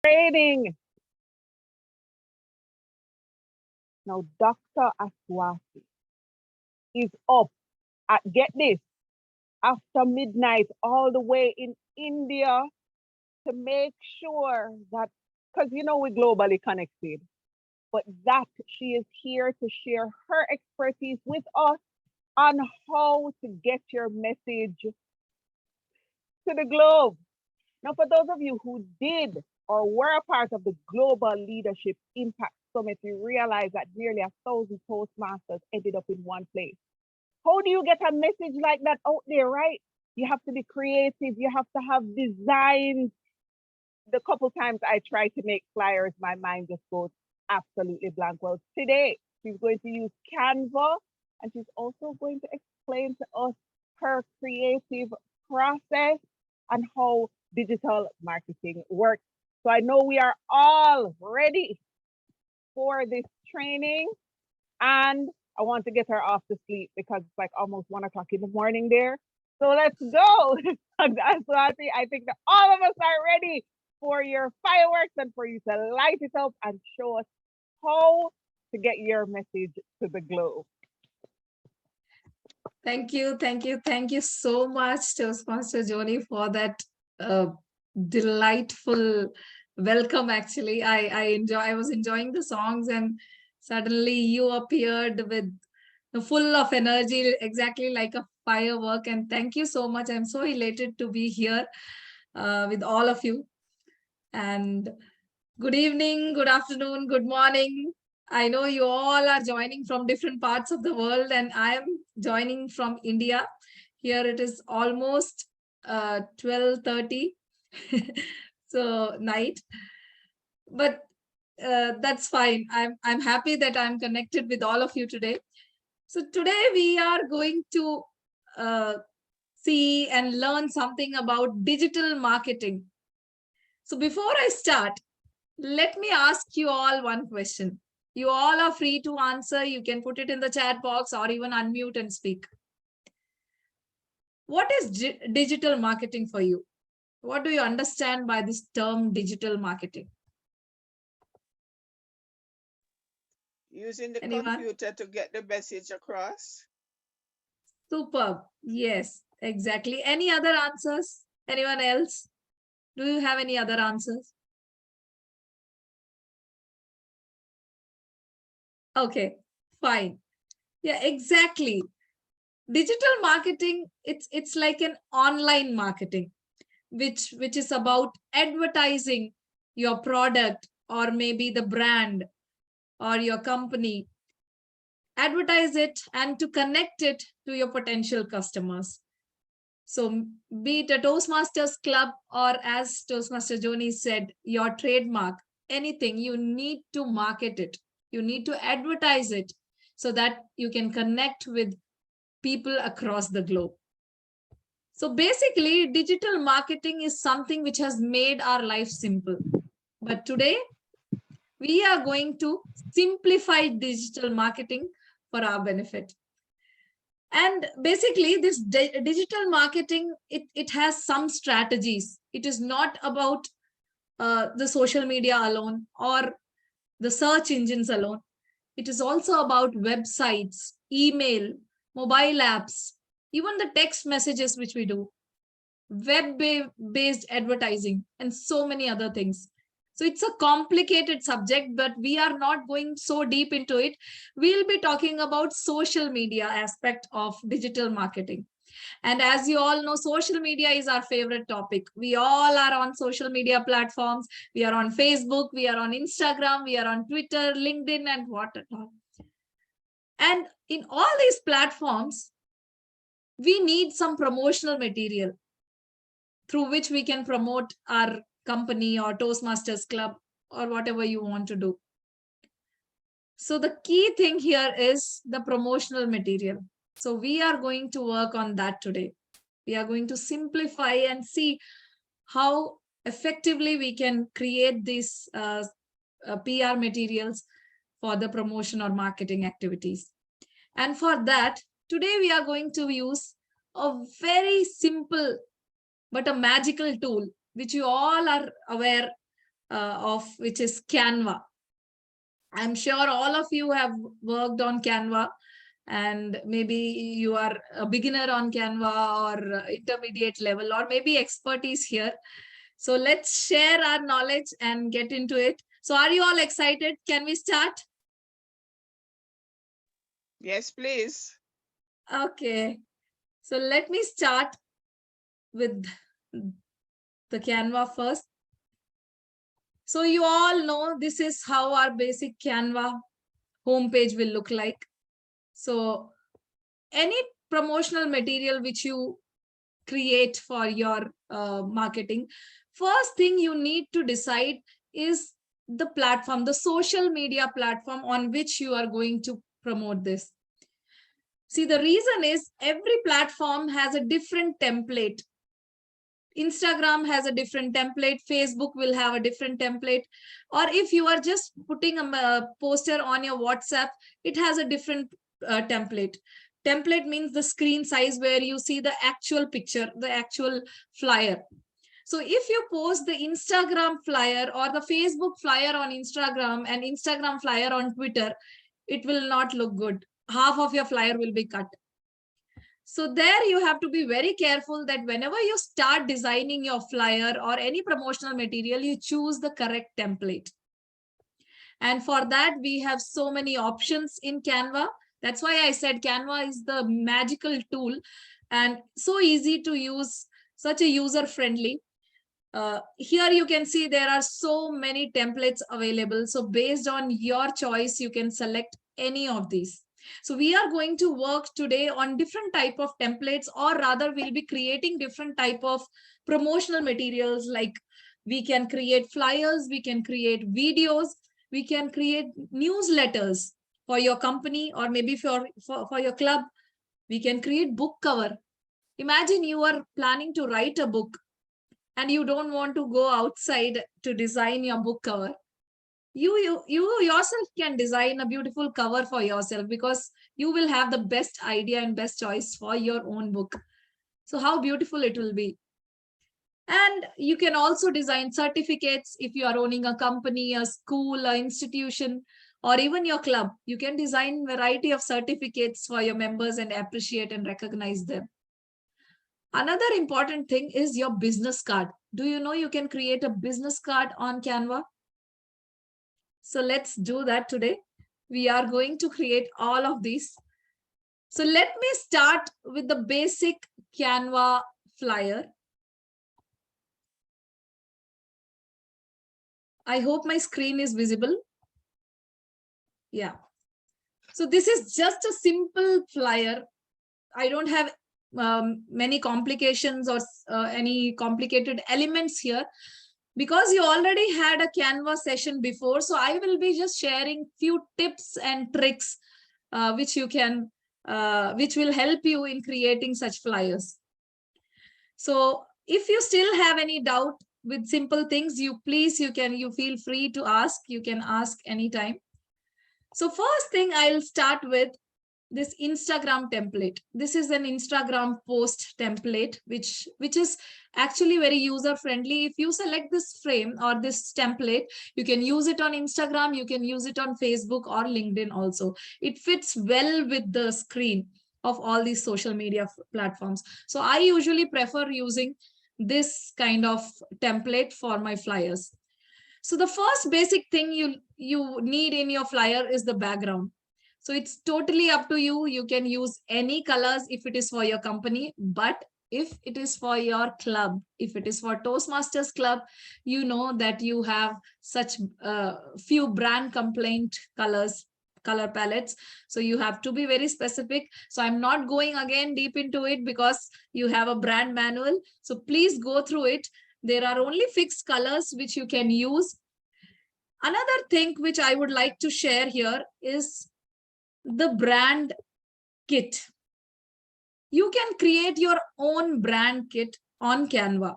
Training. Now, Dr. Aswathy is up at, get this, after midnight all the way in India to make sure that, because we're globally connected, but that she is here to share her expertise with us on how to get your message to the globe. Now, for those of you who did or were a part of the Global Leadership Impact Summit, you realize that nearly 1,000 Toastmasters ended up in one place. How do you get a message like that out there, right? You have to be creative. You have to have designs. The couple times I tried to make flyers, my mind just goes absolutely blank. Well, today she's going to use Canva, and she's also going to explain to us her creative process and how digital marketing works. So I know we are all ready for this training, and I want to get her off to sleep because it's like almost 1 o'clock in the morning there. So let's go. Aswathy, I think that all of us are ready for your fireworks and for you to light it up and show us how to get your message to the globe. Thank you, thank you, thank you so much, Toastmaster Joni, for that delightful welcome. Actually, I was enjoying the songs, and suddenly you appeared with full of energy, exactly like a firework. And thank you so much. I'm so elated to be here with all of you. And good evening, good afternoon, good morning. I know you all are joining from different parts of the world, and I am joining from India. Here it is almost 12:30, so night. But that's fine. I'm happy that I'm connected with all of you today. So today we are going to see and learn something about digital marketing. So before I start, let me ask you all one question. You all are free to answer. You can put it in the chat box or even unmute and speak. What is digital marketing for you? What do you understand by this term digital marketing? Using the Anyone? computer to get the message across. Superb. Yes, exactly. Any other answers? Anyone else? Do you have any other answers? Okay, fine. Yeah, exactly. Digital marketing, it's like an online marketing, which is about advertising your product or maybe the brand or your company. Advertise it and to connect it to your potential customers. So be it a Toastmasters club or, as Toastmaster Joni said, your trademark, anything, you need to market it. You need to advertise it so that you can connect with people across the globe. So basically, digital marketing is something which has made our life simple. But today, we are going to simplify digital marketing for our benefit. And basically, this digital marketing, it has some strategies. It is not about the social media alone or the search engines alone. It is also about websites, email, mobile apps, even the text messages which we do, web-based advertising, and so many other things. So it's a complicated subject, but we are not going so deep into it. We'll be talking about social media aspect of digital marketing. And as you all know, social media is our favorite topic. We all are on social media platforms. We are on Facebook, we are on Instagram, we are on Twitter, LinkedIn, and what all. And in all these platforms, we need some promotional material through which we can promote our company or Toastmasters Club or whatever you want to do. So the key thing here is the promotional material. So we are going to work on that today. We are going to simplify and see how effectively we can create these PR materials for the promotion or marketing activities. And for that, today we are going to use a very simple but a magical tool, which you all are aware which is Canva. I'm sure all of you have worked on Canva, and maybe you are a beginner on Canva or intermediate level, or maybe expertise here. So let's share our knowledge and get into it. So are you all excited? Can we start? Yes, please. Okay. So let me start with the Canva first. So you all know this is how our basic Canva homepage will look like. So any promotional material which you create for your marketing, first thing you need to decide is the platform, the social media platform on which you are going to promote this. See, the reason is every platform has a different template. Instagram has a different template, Facebook will have a different template, or if you are just putting a poster on your WhatsApp, it has a different template. Template means the screen size where you see the actual picture, the actual flyer. So if you post the Instagram flyer or the Facebook flyer on Instagram and Instagram flyer on Twitter, it will not look good. Half of your flyer will be cut. So there you have to be very careful that whenever you start designing your flyer or any promotional material, you choose the correct template. And for that, we have so many options in Canva. That's why I said Canva is the magical tool and so easy to use, such a user-friendly. Here you can see there are so many templates available. So based on your choice, you can select any of these. So we are going to work today on different type of templates, or rather we'll be creating different type of promotional materials. Like we can create flyers, we can create videos, we can create newsletters for your company or maybe for your club. We can create book cover. Imagine you are planning to write a book and you don't want to go outside to design your book cover. You yourself can design a beautiful cover for yourself because you will have the best idea and best choice for your own book. So how beautiful it will be. And you can also design certificates if you are owning a company, a school, an institution, or even your club. You can design a variety of certificates for your members and appreciate and recognize them. Another important thing is your business card. Do you know you can create a business card on Canva? So let's do that today. We are going to create all of these. So let me start with the basic Canva flyer. I hope my screen is visible. Yeah. So this is just a simple flyer. I don't have many complications or any complicated elements here, because you already had a Canva session before. So I will be just sharing few tips and tricks which you can, which will help you in creating such flyers. So if you still have any doubt with simple things, you feel free to ask. You can ask anytime. So first thing I'll start with this Instagram template. This is an Instagram post template, which is actually very user friendly. If you select this frame or this template, you can use it on Instagram, you can use it on Facebook or LinkedIn also. It fits well with the screen of all these social media platforms. So I usually prefer using this kind of template for my flyers. So the first basic thing you need in your flyer is the background. So it's totally up to you. You can use any colors if it is for your company, but if it is for your club, if it is for Toastmasters Club, you know that you have such few brand complaint color palettes. So you have to be very specific. So I'm not going again deep into it because you have a brand manual. So please go through it. There are only fixed colors which you can use. Another thing which I would like to share here is the brand kit. You can create your own brand kit on Canva.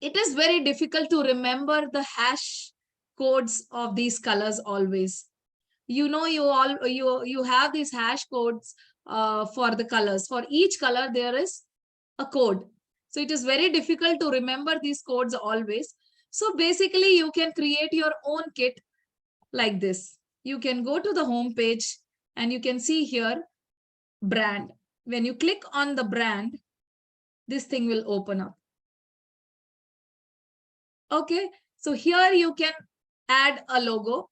It is very difficult to remember the hash codes of these colors always. You know, you have these hash codes for the colors. For each color, there is a code. So it is very difficult to remember these codes always. So basically you can create your own kit like this. You can go to the home page and you can see here brand. When you click on the brand, this thing will open up. Okay, so here you can add a logo.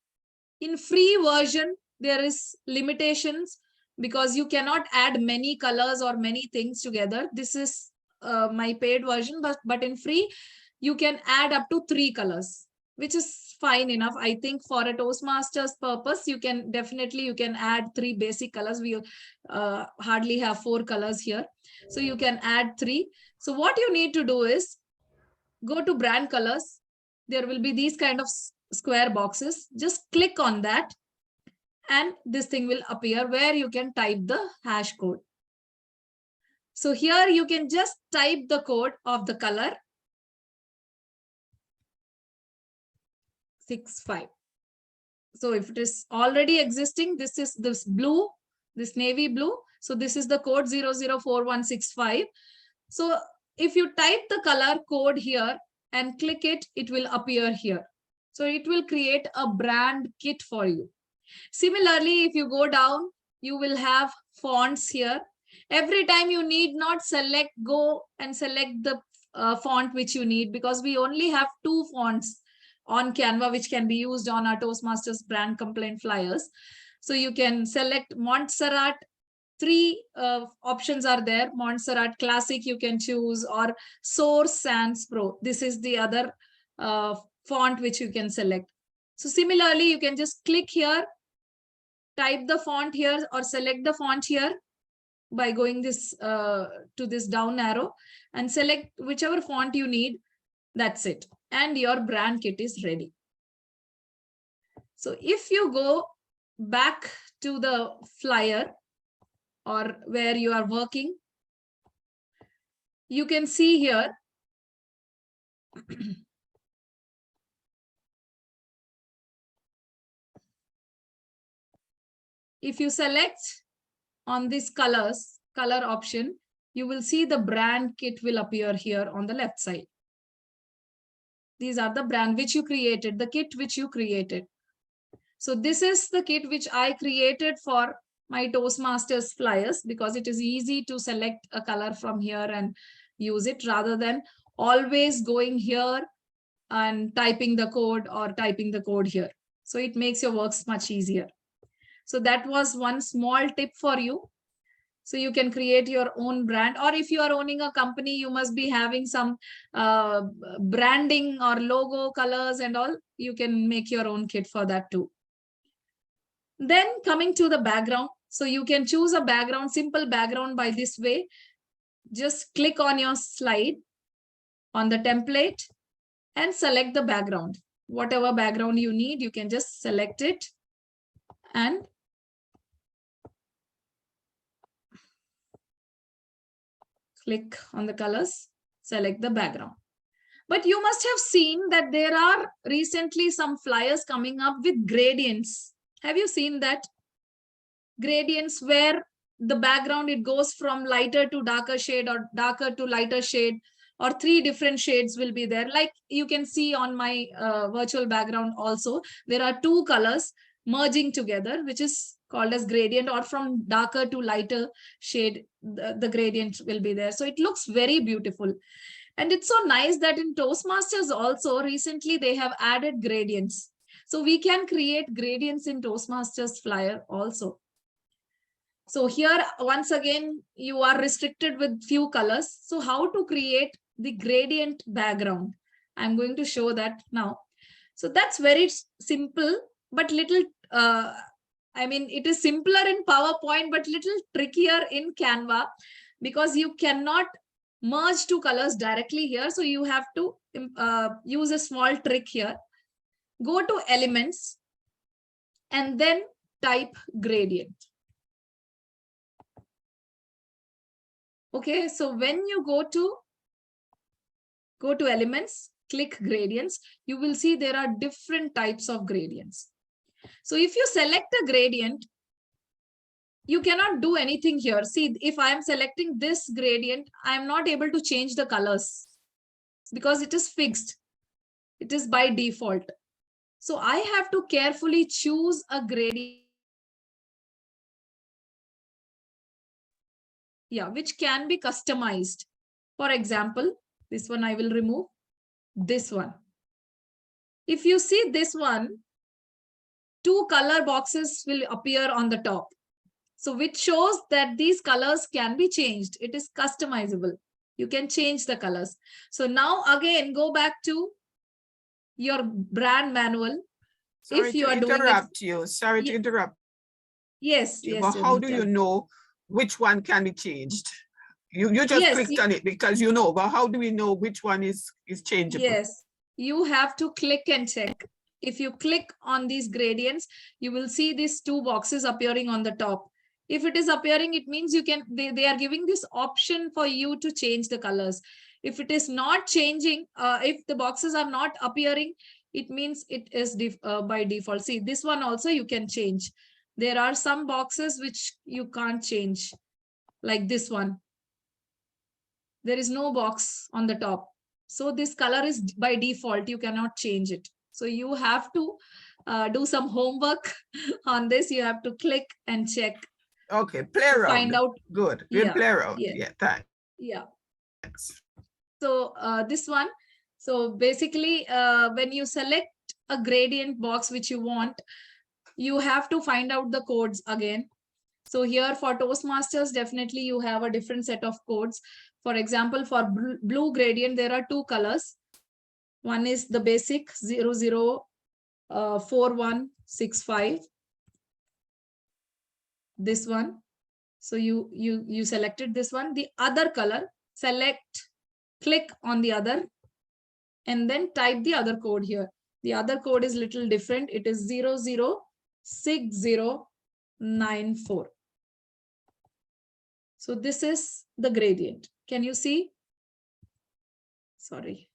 In free version, there is limitations because you cannot add many colors or many things together. This is my paid version, but in free, you can add up to 3 colors, which is fine enough. I think for a Toastmasters purpose, you can add 3 basic colors. We hardly have 4 colors here. So you can add 3. So what you need to do is go to brand colors. There will be these kind of square boxes. Just click on that and this thing will appear where you can type the hash code. So here you can just type the code of the color 65. So if it is already existing, this is this blue, this navy blue. So this is the code 004165. So if you type the color code here and click it, it will appear here. So it will create a brand kit for you. Similarly, if you go down, you will have fonts here. Every time you need not go and select the font which you need, because we only have 2 fonts on Canva which can be used on our Toastmasters brand complaint flyers. So you can select Montserrat. 3 options are there. Montserrat Classic you can choose, or Source Sans Pro. This is the other font which you can select. So similarly, you can just click here, type the font here or select the font here by going this to this down arrow and select whichever font you need. That's it. And your brand kit is ready. So if you go back to the flyer or where you are working, you can see here if you select on this color option, you will see the brand kit will appear here on the left side. These are the brand which you created, the kit which you created. So this is the kit which I created for my Toastmasters flyers, because it is easy to select a color from here and use it rather than always going here and typing the code or typing the code here. So it makes your works much easier. So that was one small tip for you. So you can create your own brand, or if you are owning a company, you must be having some branding or logo colors and all. You can make your own kit for that too. Then coming to the background. So you can choose a background, simple background by this way. Just click on your slide on the template and select the background. Whatever background you need, you can just select it and click on the colors, select the background. But you must have seen that there are recently some flyers coming up with gradients. Have you seen that? Gradients where the background, it goes from lighter to darker shade or darker to lighter shade, or 3 different shades will be there. Like you can see on my virtual background also, there are 2 colors merging together, which is called as gradient, or from darker to lighter shade, the gradient will be there. So it looks very beautiful. And it's so nice that in Toastmasters also recently they have added gradients. So we can create gradients in Toastmasters flyer also. So here, once again, you are restricted with few colors. So how to create the gradient background? I'm going to show that now. So that's very simple, but little, I mean, it is simpler in PowerPoint, but little trickier in Canva, because you cannot merge 2 colors directly here. So you have to use a small trick here. Go to elements and then type gradient. Okay, so when you go to elements, click gradients, you will see there are different types of gradients. So if you select a gradient, you cannot do anything here. See, if I am selecting this gradient, I am not able to change the colors because it is fixed. It is by default. So I have to carefully choose a gradient, which can be customized. For example, this one I will remove, this one. If you see this one, 2 color boxes will appear on the top. So which shows that these colors can be changed. It is customizable. You can change the colors. So now again, go back to your brand manual. Sorry If you to are doing it, interrupt you. Sorry to interrupt yes, you. yes, But how do Yoni, you tell me. know which one can be changed? You just Yes, clicked on it because you know, but how do we know which one is changeable? yes, you have to click and check. If you click on these gradients, you will see these 2 boxes appearing on the top. If it is appearing, it means you can, they are giving this option for you to change the colors. If it is not changing, if the boxes are not appearing, it means it is by default. See, this one also you can change. There are some boxes which you can't change, like this one. There is no box on the top. So this color is by default, you cannot change it. So you have to do some homework on this. You have to click and check Okay, play to around. find out. Good. We'll Yeah, play around. yeah, Yeah, thanks. yeah. So this one. So basically, when you select a gradient box which you want, you have to find out the codes again. So here for Toastmasters, definitely you have a different set of codes. For example, for blue gradient, there are 2 colors. One is the basic 004165. This one. So you selected this one. The other color, click on the other, and then type the other code here. The other code is little different. It is 006094. So this is the gradient. Can you see? Sorry.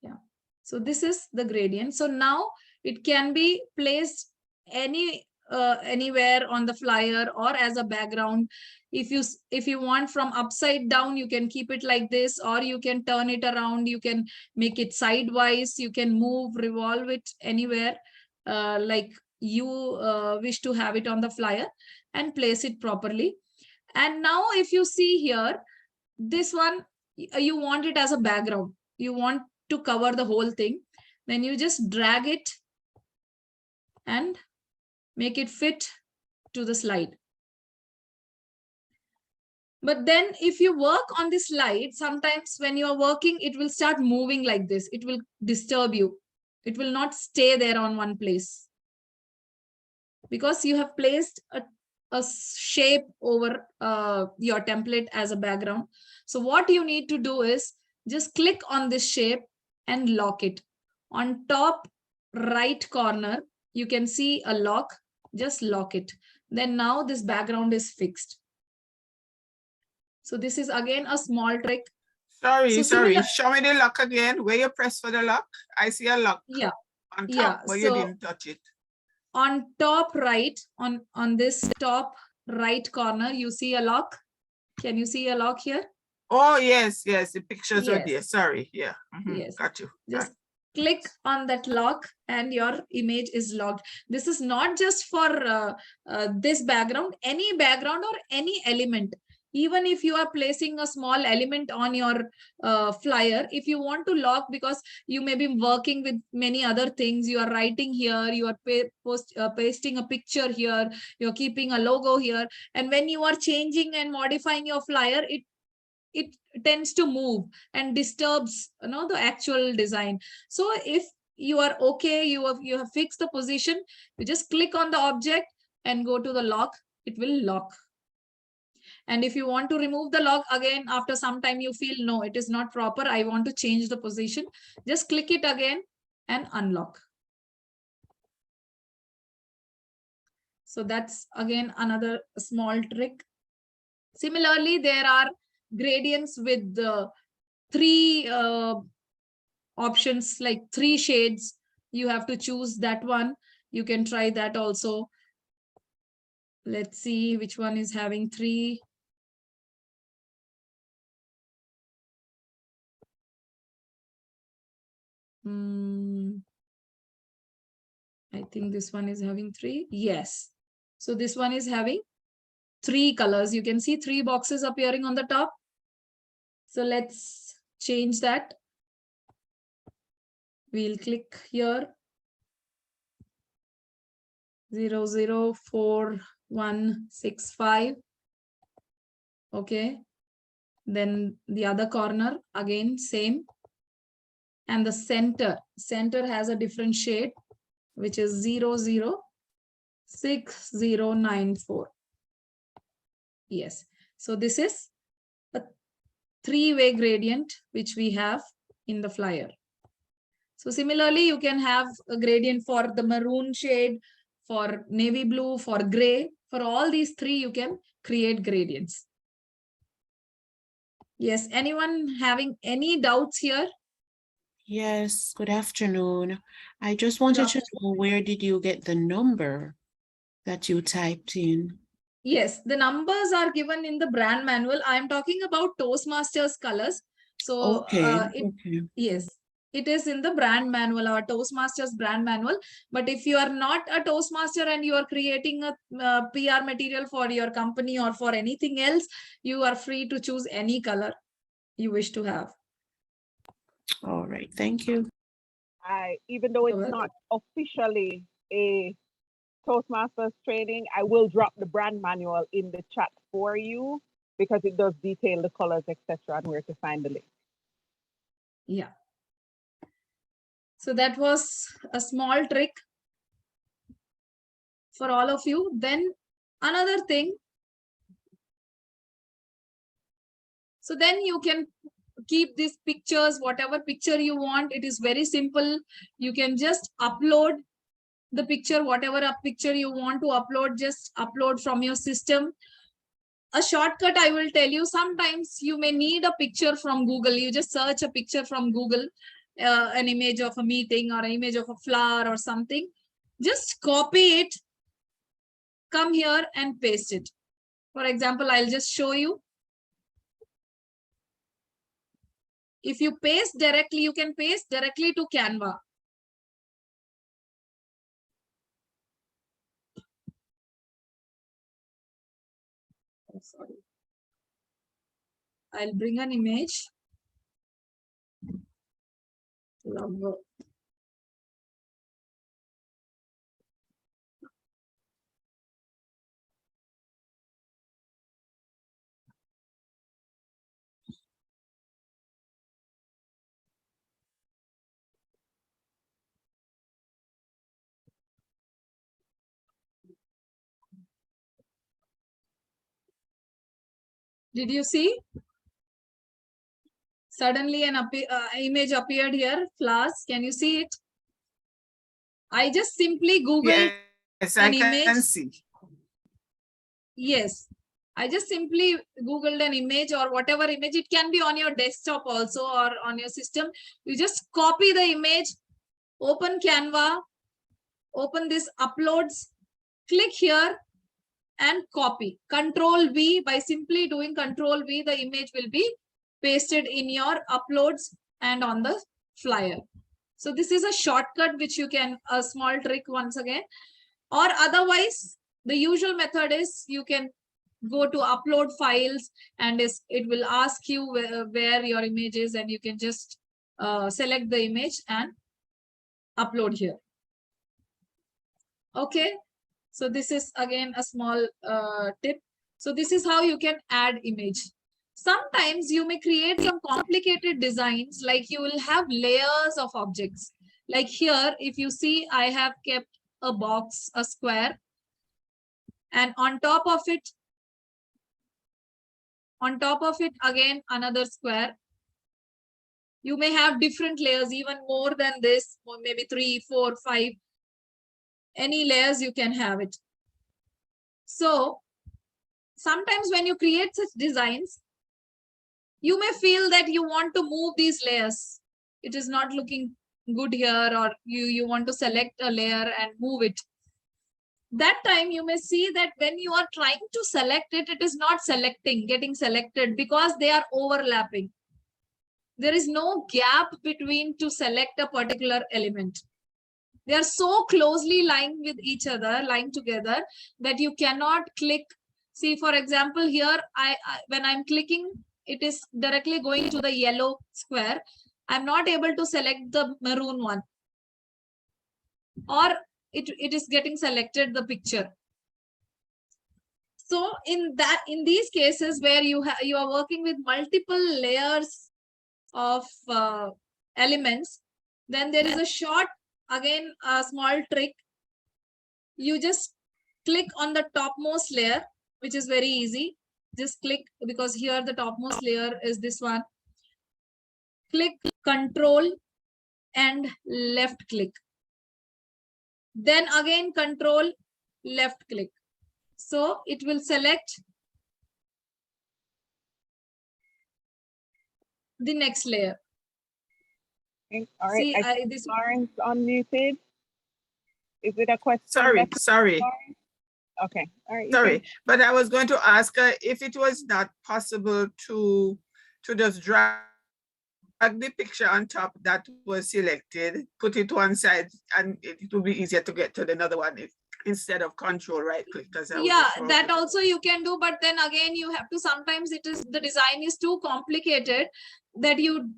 Yeah. So this is the gradient. So now it can be placed anywhere on the flyer or as a background. If you want from upside down, you can keep it like this, or you can turn it around. You can make it sidewise. You can revolve it anywhere like you wish to have it on the flyer, and place it properly. And now if you see here, this one, you want it as a background. You want to cover the whole thing. Then you just drag it and make it fit to the slide. But then if you work on the slide, sometimes when you are working, it will start moving like this. It will disturb you. It will not stay there on one place, because you have placed a shape over your template as a background. So what you need to do is just click on this shape and lock it. On top right corner, you can see a lock. Just lock it. Then now this background is fixed. So this is again a small trick. Sorry. Similar, Show me the lock again. Where you press for the lock? I see a lock on top, but you didn't touch it. On top right, on this top right corner, you see a lock. Can you see a lock here? Oh, yes. The pictures are there. Sorry. Yeah. Yes. Got you. Just click on that lock and your image is locked. This is not just for this background, any background or any element. Even if you are placing a small element on your flyer, if you want to lock, because you may be working with many other things, you are writing here, you are pasting a picture here, you're keeping a logo here, and when you are changing and modifying your flyer, it tends to move and disturbs the actual design. So if you are okay, you have fixed the position, you just click on the object and go to the lock. It will lock. And if you want to remove the lock again, after some time you feel no, it is not proper, I want to change the position, just click it again and unlock. So that's again another small trick. Similarly, there are gradients with the 3 options, like 3 shades. You have to choose that one. You can try that also. Let's see which one is having 3. I think this one is having 3. Yes. So this one is having 3 colors. You can see 3 boxes appearing on the top. So let's change that. We'll click here. 004165. Okay. Then the other corner, again, same. And the center has a different shade, which is 006094. Yes. So this is a 3-way gradient, which we have in the flyer. So similarly, you can have a gradient for the maroon shade, for navy blue, for gray. For all these 3, you can create gradients. Yes, anyone having any doubts here? Yes, good afternoon. I just wanted to know, where did you get the number that you typed in? Yes, the numbers are given in the brand manual. I am talking about Toastmasters colors. So yes, it is in the brand manual, our Toastmasters brand manual. But if you are not a Toastmaster and you are creating a PR material for your company or for anything else, you are free to choose any color you wish to have. All right, thank you. Even though it's not officially a Toastmasters training, I will drop the brand manual in the chat for you because it does detail the colors, etc., and where to find the link. Yeah. So that was a small trick for all of you. Then another thing. So then you can keep these pictures, whatever picture you want. It is very simple. You can just upload the picture, whatever picture you want to upload, just upload from your system. A shortcut I will tell you, sometimes you may need a picture from Google. You just search a picture from Google, an image of a meeting or an image of a flower or something. Just copy it, come here and paste it. For example, I'll just show you. If you paste directly, you can paste directly to Canva. Oh, sorry. I'll bring an image. Logo. Did you see? Suddenly an image appeared here, flowers. Can you see it? I just simply Googled an image. See. Yes. I just simply Googled an image or whatever image. It can be on your desktop also or on your system. You just copy the image, open Canva, open this uploads, click here and copy. Control V. By simply doing Control V, the image will be pasted in your uploads and on the flyer. So this is a shortcut which you can, a small trick once again. Or otherwise, the usual method is you can go to upload files and it will ask you where your image is, and you can just select the image and upload here. Okay. So this is again a small tip. So this is how you can add image. Sometimes you may create some complicated designs, like you will have layers of objects. Like here, if you see, I have kept a box, a square, and on top of it, again, another square. You may have different layers, even more than this, or maybe 3, 4, 5. Any layers you can have it. So sometimes when you create such designs, you may feel that you want to move these layers. It is not looking good here, or you want to select a layer and move it. That time you may see that when you are trying to select it, it is not getting selected because they are overlapping. There is no gap between to select a particular element. They are so closely lying with each other, lying together, that you cannot click. See, for example, here, when I'm clicking, it is directly going to the yellow square. I'm not able to select the maroon one. Or it is getting selected the picture. So in these cases where you are working with multiple layers of elements, then there is a short, again, a small trick. You just click on the topmost layer, which is very easy. Just click, because here the topmost layer is this one. Click Control and left click. Then again Control, left click. So it will select the next layer. Okay. All right. See, this Lawrence unmuted. Is it a question? Sorry. Okay. All right. Sorry, but I was going to ask her if it was not possible to just drag the picture on top that was selected, put it one side, and it will be easier to get to another one instead of Control right click. Yeah, that also you can do, but then again you have to, sometimes the design is too complicated that you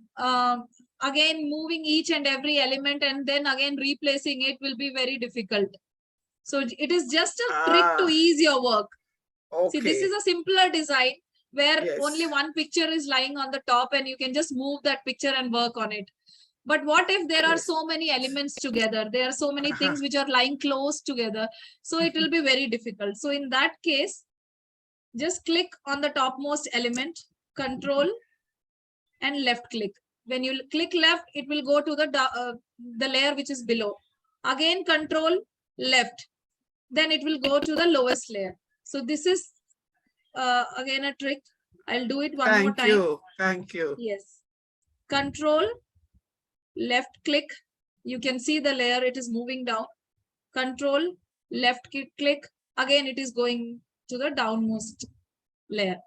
again moving each and every element and then again replacing it will be very difficult. So it is just a trick to ease your work. Okay. See, this is a simpler design where only one picture is lying on the top and you can just move that picture and work on it. But what if there are so many elements together? There are so many things which are lying close together. So it will be very difficult. So in that case, just click on the topmost element, Control and left click. When you click left, it will go to the layer which is below. Again, Control, left. Then it will go to the lowest layer. So this is again a trick. I'll do it one more time. Thank you. Yes. Control, left click. You can see the layer, it is moving down. Control, left click. Again, it is going to the downmost layer.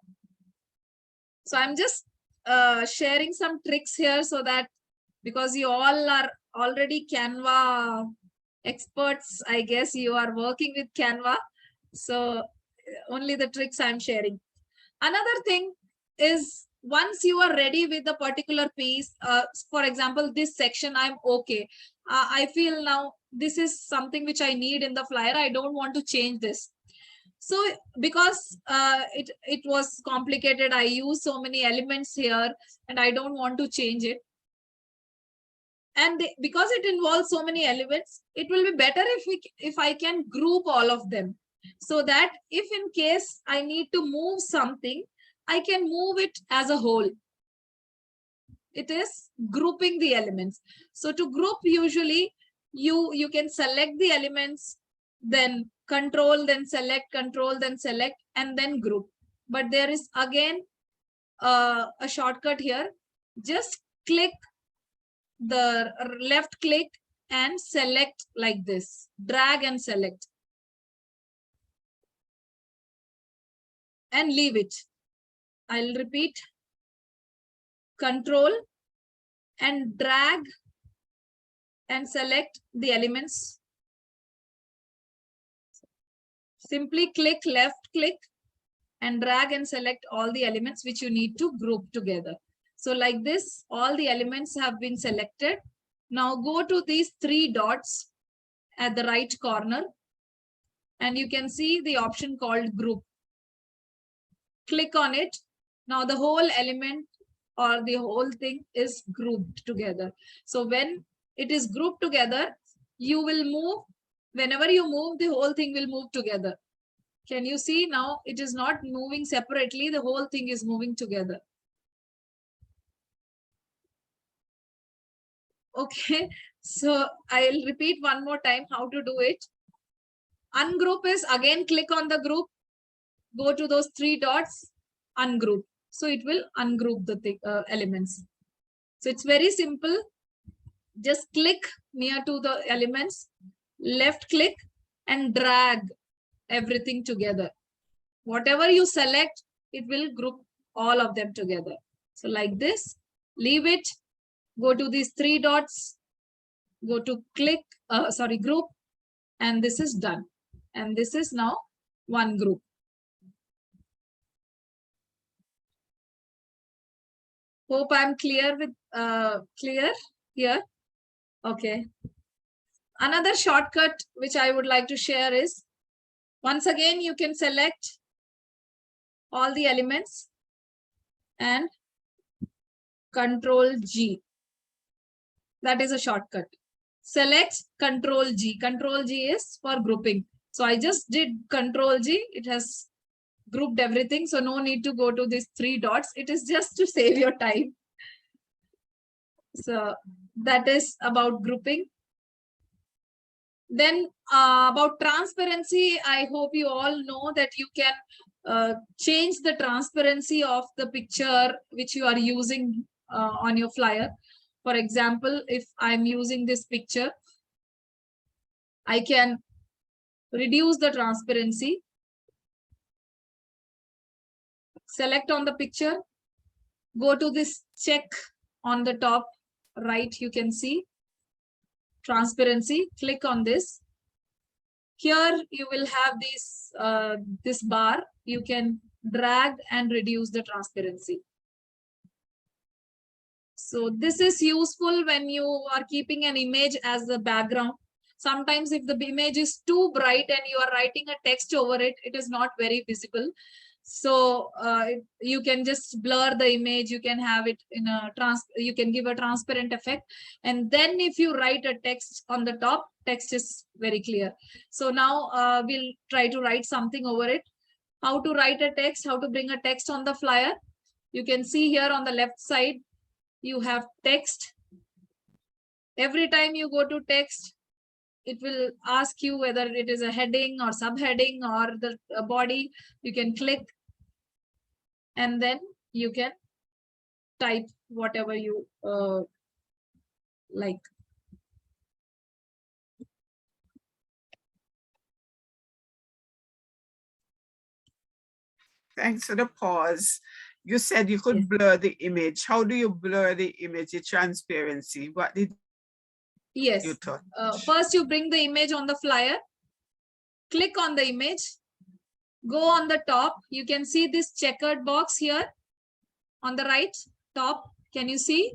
So I'm just sharing some tricks here so that, because you all are already Canva experts, I guess you are working with Canva. So only the tricks I'm sharing. Another thing is, once you are ready with the particular piece, for example, this section, I'm okay. I feel now this is something which I need in the flyer. I don't want to change this. So because it was complicated, I use so many elements here and I don't want to change it. And because it involves so many elements, it will be better if I can group all of them, so that if in case I need to move something, I can move it as a whole. It is grouping the elements. So to group, usually you can select the elements, then Control, then select, Control, then select, and then group. But there is again a shortcut here. Just click the left click and select like this. Drag and select. And leave it. I'll repeat. Control and drag and select the elements. Simply click left click and drag and select all the elements which you need to group together. So like this, all the elements have been selected. Now go to these 3 dots at the right corner and you can see the option called group. Click on it. Now the whole element or the whole thing is grouped together. So when it is grouped together, you will move. Whenever you move, the whole thing will move together. Can you see now? It is not moving separately. The whole thing is moving together. Okay, so I'll repeat one more time how to do it. Ungroup is, again click on the group, go to those 3 dots, ungroup. So it will ungroup the elements. So it's very simple. Just click near to the elements, left click and drag everything together. Whatever you select, it will group all of them together. So like this, leave it, go to these three dots, go to group, and this is done. And this is now one group. Hope I'm clear with clear here. Okay. Another shortcut which I would like to share is, once again, you can select all the elements and Control G. That is a shortcut. Select Control G. Control G is for grouping. So I just did Control G. It has grouped everything. So no need to go to these three dots. It is just to save your time. So that is about grouping. Then about transparency, I hope you all know that you can change the transparency of the picture which you are using on your flyer. For example, if I'm using this picture, I can reduce the transparency. Select on the picture, go to this check on the top right, you can see transparency, click on this. Here you will have this bar, you can drag and reduce the transparency. So this is useful when you are keeping an image as the background. Sometimes if the image is too bright and you are writing a text over it, it is not very visible. So you can just blur the image, you can have it in a you can give a transparent effect. And then if you write a text on the top, text is very clear. So now we'll try to write something over it. How to write a text, how to bring a text on the flyer. You can see here on the left side, you have text. Every time you go to text, it will ask you whether it is a heading or subheading or the body. You can click and then you can type whatever you like. Thanks for the pause. You said you could blur the image. How do you blur the image, the transparency? What did you touch? First, you bring the image on the flyer. Click on the image. Go on the top. You can see this checkered box here on the right top. Can you see?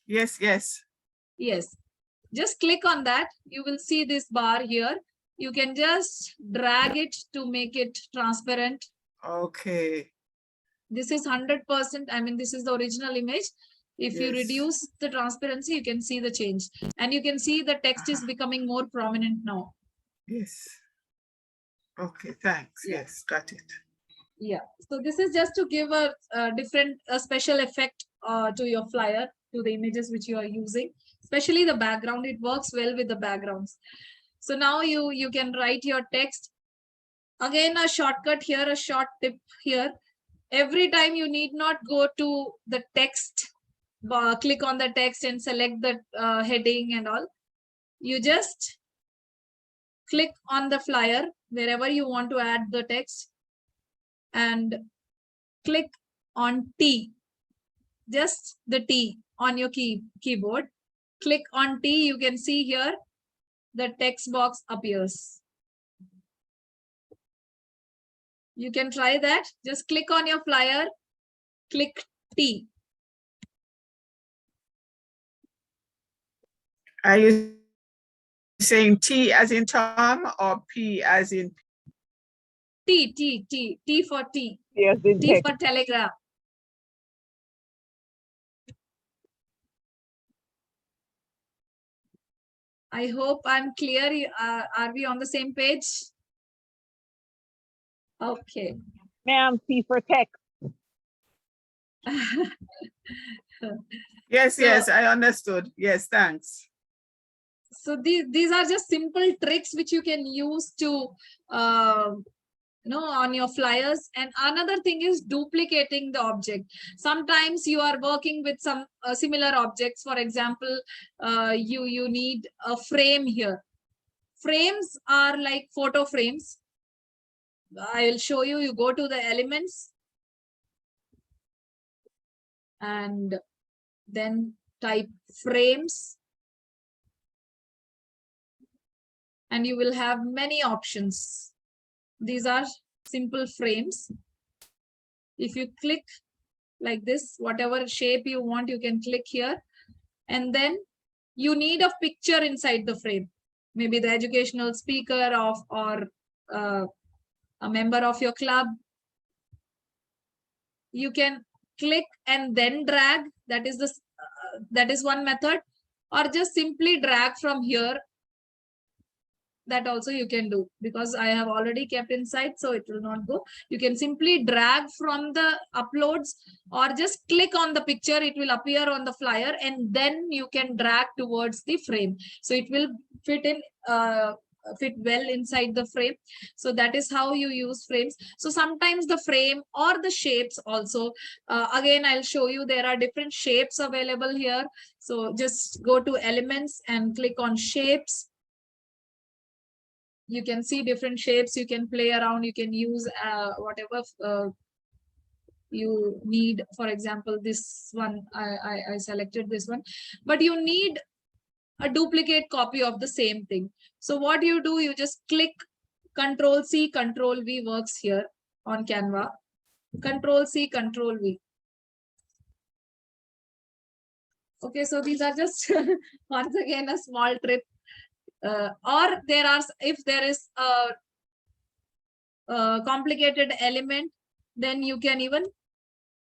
Yes, yes. Yes. Just click on that. You will see this bar here. You can just drag it to make it transparent. Okay. This is 100%. I mean, this is the original image. If you reduce the transparency, you can see the change. And you can see the text is becoming more prominent now. Yes. Okay, thanks. Yeah. Yes, got it. Yeah. So this is just to give a different, special effect to your flyer, to the images which you are using, especially the background. It works well with the backgrounds. So now you can write your text. Again, a shortcut here, a short tip here. Every time you need not go to the text, click on the text and select the heading and all. You just click on the flyer wherever you want to add the text and click on T, just the T on your keyboard. Click on T, you can see here the text box appears. You can try that. Just click on your flyer, click T. Are you saying T as in Tom or P as in? T for T. Yes, T for telegraph. I hope I'm clear. Are we on the same page? Okay. Ma'am, T for text. Yes, yes, I understood. Yes, thanks. So these are just simple tricks which you can use to on your flyers. And another thing is duplicating the object. Sometimes you are working with some similar objects. For example, you need a frame here. Frames are like photo frames. I will show you. You go to the elements. and then type frames, and you will have many options. These are simple frames. If you click like this, whatever shape you want, you can click here, and then you need a picture inside the frame, maybe the educational speaker or a member of your club. You can click and then drag. That is one method, or just simply drag from here. That also you can do, because I have already kept inside, so it will not go. You can simply drag from the uploads, or just click on the picture. It will appear on the flyer, and then you can drag towards the frame. So it will fit well inside the frame. So that is how you use frames. So sometimes the frame or the shapes also, again, I'll show you, there are different shapes available here. So just go to elements and click on shapes. You can see different shapes. You can play around. You can use whatever you need. For example, this one, I selected this one, but you need a duplicate copy of the same thing. So what you do, you just click Control C, Control V works here on Canva. Control C, Control V. Okay, so these are just once again a small trip. Or there are, if there is a complicated element, then you can even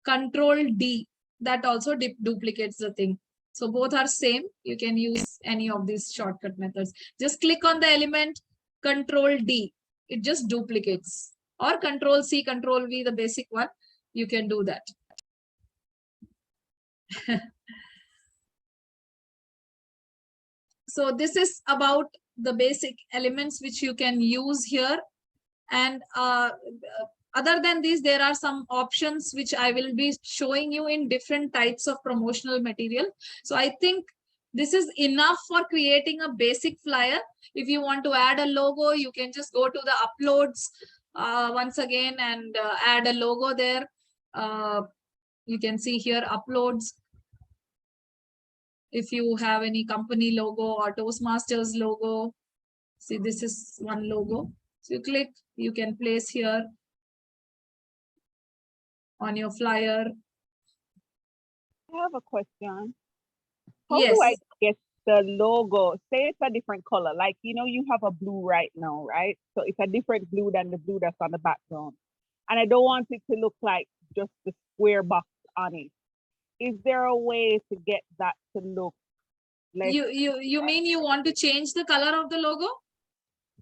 Control D. That also duplicates the thing. So both are same. You can use any of these shortcut methods. Just click on the element, Control D. It just duplicates. Or Control C, Control V, the basic one. You can do that. So this is about the basic elements which you can use here. And other than these, there are some options which I will be showing you in different types of promotional material. So I think this is enough for creating a basic flyer. If you want to add a logo, you can just go to the uploads once again and add a logo there. You can see here uploads. If you have any company logo or Toastmasters logo, see, this is one logo. So you click, you can place here on your flyer. I have a question. How Yes. do I get the logo? Say it's a different color. Like, you have a blue right now, right? So it's a different blue than the blue that's on the background. And I don't want it to look like just the square box on it. Is there a way to get that to look less? You mean you want to change the color of the logo?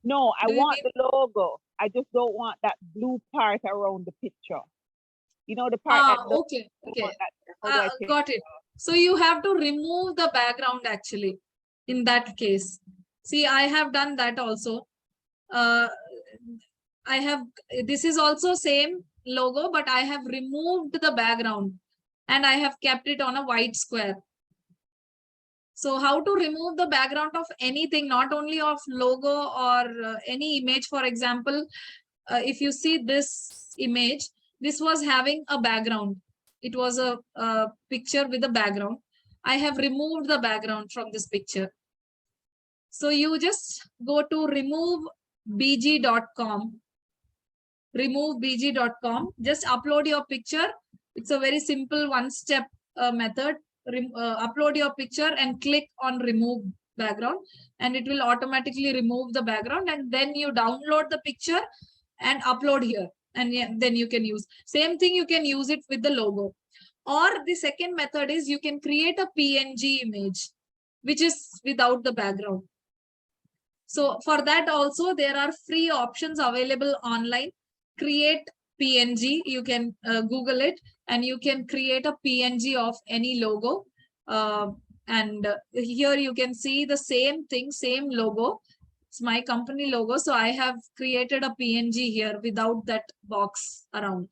No, I Do you want mean- the logo. I just don't want that blue part around the picture. The part that okay. that Got it. So you have to remove the background actually in that case. See, I have done that also. This is also same logo, but I have removed the background and I have kept it on a white square. So how to remove the background of anything, not only of logo or any image. For example, if you see this image, this was having a background. It was a picture with a background. I have removed the background from this picture. So you just go to removebg.com. Removebg.com. Just upload your picture. It's a very simple one-step method. Upload your picture and click on remove background, and it will automatically remove the background, and then you download the picture and upload here, and then you can use. Same thing, you can use it with the logo. Or the second method is you can create a PNG image which is without the background. So for that also there are free options available online. Create PNG, you can Google it, and you can create a PNG of any logo. And here you can see the same thing, same logo. It's my company logo. So I have created a PNG here without that box around.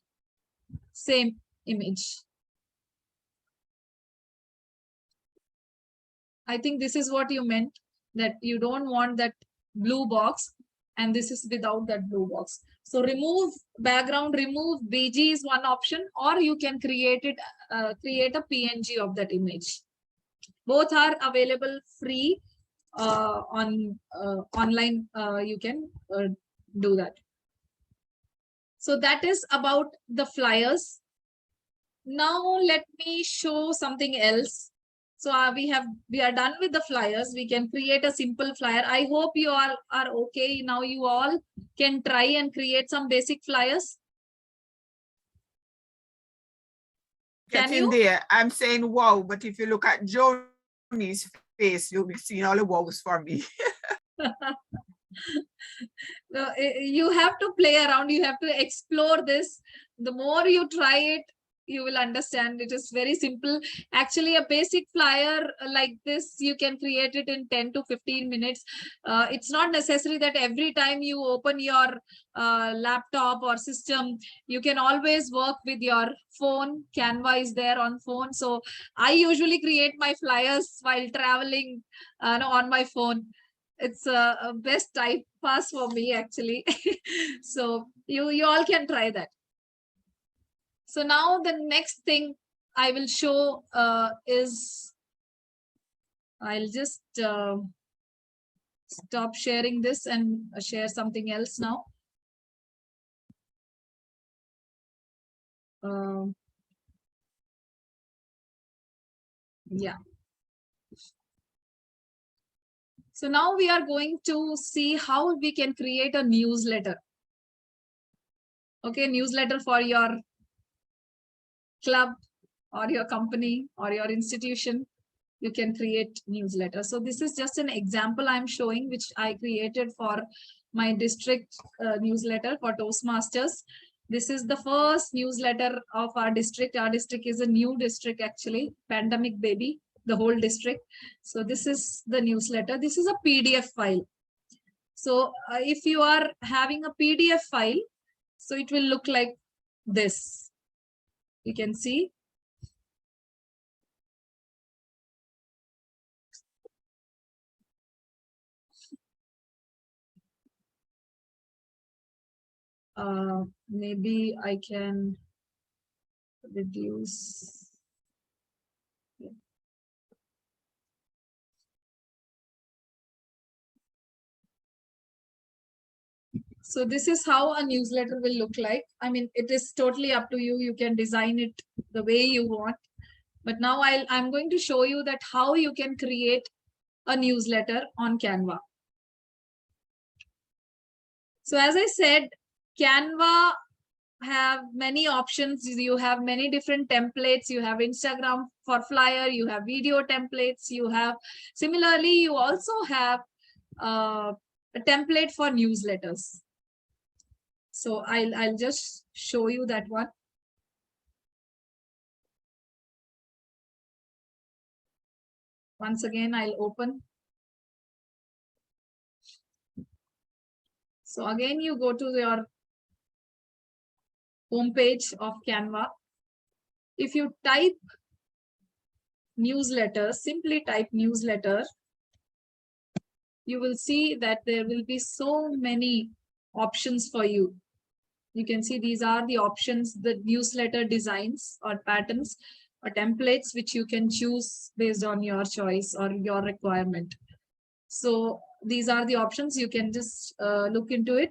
Same image. I think this is what you meant, that you don't want that blue box. and this is without that blue box. So remove background, remove BG is one option, or you can create a PNG of that image. Both are available free on online. You can do that. So that is about the flyers. Now let me show something else. So we are done with the flyers. We can create a simple flyer. I hope you all are okay. Now you all can try and create some basic flyers. Get in there. I'm saying wow, but if you look at Joni's face, you'll be seeing all the wows for me. You have to play around. You have to explore this. The more you try it, you will understand. It is very simple. Actually, a basic flyer like this, you can create it in 10 to 15 minutes. It's not necessary that every time you open your laptop or system, you can always work with your phone. Canva is there on phone. So I usually create my flyers while traveling on my phone. It's a best type pass for me, actually. So you all can try that. So now the next thing I will show is, I'll just stop sharing this and share something else now. Yeah. So now we are going to see how we can create a newsletter. Okay, newsletter for your club or your company or your institution. You can create newsletter. So this is just an example I'm showing, which I created for my district newsletter for Toastmasters. This is the first newsletter of our district. Our district is a new district, actually, pandemic baby, the whole district. So this is the newsletter. This is a PDF file. So if you are having a PDF file, so it will look like this. You can see. Maybe I can reduce. Yeah. So this is how a newsletter will look like. I mean, it is totally up to you. You can design it the way you want. But now I'm going to show you that how you can create a newsletter on Canva. So as I said, Canva have many options. You have many different templates. You have Instagram for flyer, you have video templates, you have, similarly, you also have a template for newsletters. So I'll just show you that one. Once again, I'll open. So again, you go to your homepage of Canva. If you type newsletter, simply type newsletter, you will see that there will be so many options for you. You can see these are the options, the newsletter designs or patterns or templates, which you can choose based on your choice or your requirement. So these are the options. You can just look into it.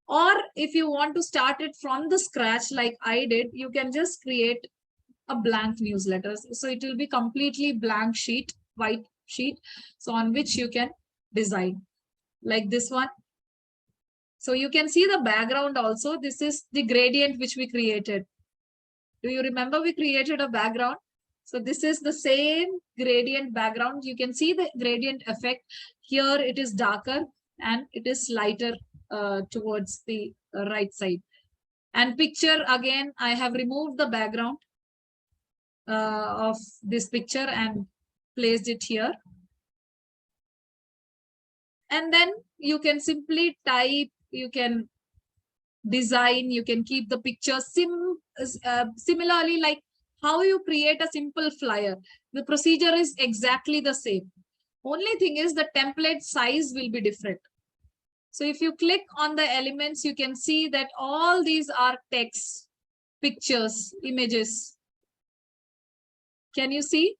Or if you want to start it from the scratch, like I did, you can just create a blank newsletter. So it will be completely blank sheet, white sheet, so on which you can design like this one. So you can see the background also. This is the gradient which we created. Do you remember we created a background? So this is the same gradient background. You can see the gradient effect. Here it is darker and it is lighter towards the right side. And picture, again, I have removed the background of this picture and placed it here. And then you can simply type, you can design, you can keep the picture similarly, like how you create a simple flyer. The procedure is exactly the same. Only thing is the template size will be different. So if you click on the elements, you can see that all these are text, pictures, images. Can you see?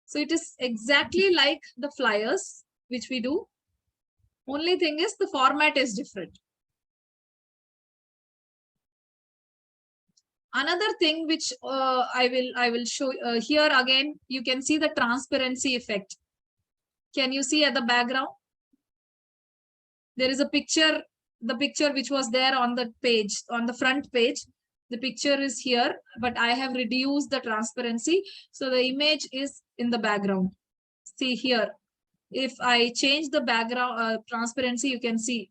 So it is exactly like the flyers, which we do. Only thing is the format is different. Another thing which I will show here again, you can see the transparency effect. Can you see at the background? There is a picture, the picture which was there on the page, on the front page. The picture is here, but I have reduced the transparency. So the image is in the background. See here, if I change the background transparency, you can see.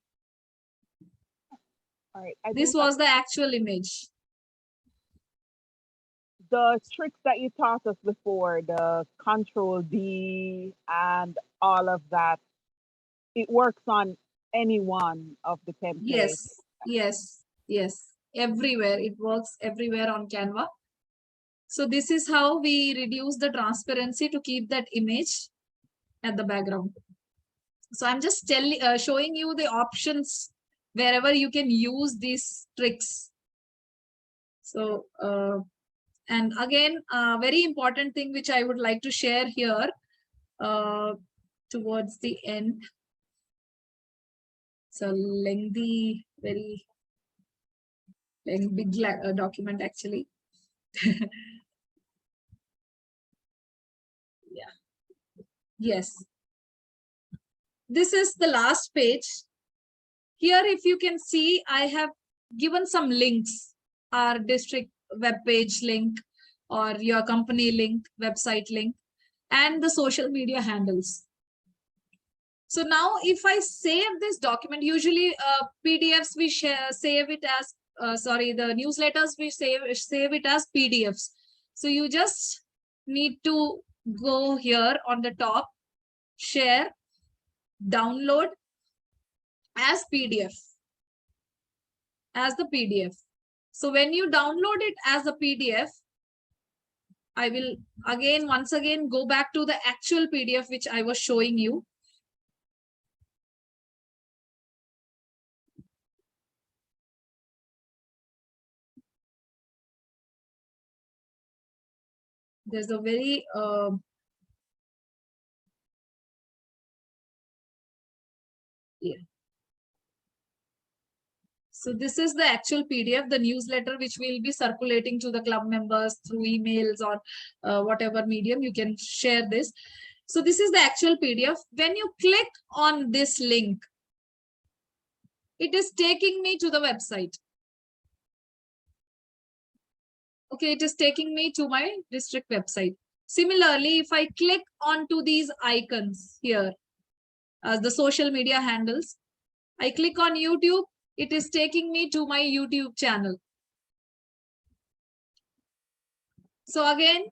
All right. This was the actual image. The tricks that you taught us before, the Control D and all of that, it works on any one of the templates. Yes, yes, yes. Everywhere. It works everywhere on Canva. So this is how we reduce the transparency to keep that image at the background. So I'm just showing you the options wherever you can use these tricks. So, and again, a very important thing which I would like to share here towards the end. It's a lengthy, very big document actually. Yeah. Yes. This is the last page. Here, if you can see, I have given some links, our district web page link or your company link, website link, and the social media handles. So now if I save this document, usually PDFs we save it as, the newsletters we save it as PDFs. So you just need to go here on the top, share, download as PDF, as the PDF. So when you download it as a PDF, I will once again go back to the actual PDF which I was showing you. There's a very So this is the actual PDF, the newsletter, which will be circulating to the club members through emails or whatever medium you can share this. So this is the actual PDF. When you click on this link, it is taking me to the website. Okay, it is taking me to my district website. Similarly, if I click onto these icons here, as the social media handles, I click on YouTube, it is taking me to my YouTube channel. So again,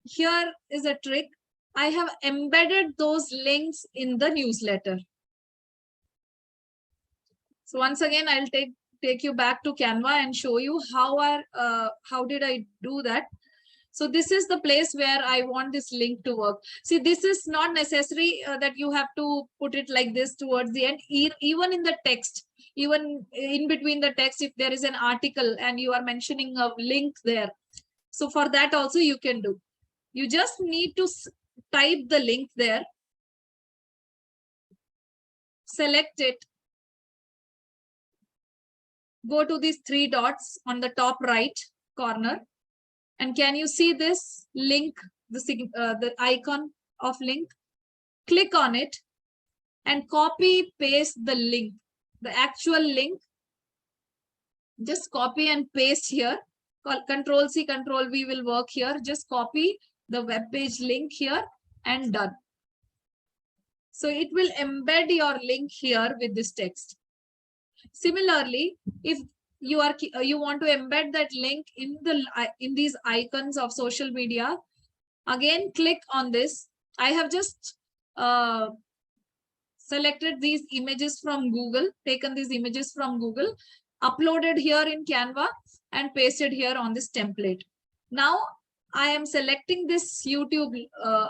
here is a trick. I have embedded those links in the newsletter. So once again, I'll take you back to Canva and show you how did I do that. So this is the place where I want this link to work. See, this is not necessary that you have to put it like this towards the end. Even in the text, even in between the text, if there is an article and you are mentioning a link there. So for that also you can do. You just need to type the link there. Select it. Go to these three dots on the top right corner. And can you see this link, the icon of link? Click on it and copy paste the link, the actual link. Just copy and paste here. Control C, Control V will work here. Just copy the web page link here and done. So it will embed your link here with this text. Similarly, if you want to embed that link in these icons of social media, again click on this. I have just selected these images from Google, taken these images from Google, uploaded here in Canva and pasted here on this template. Now I am selecting this YouTube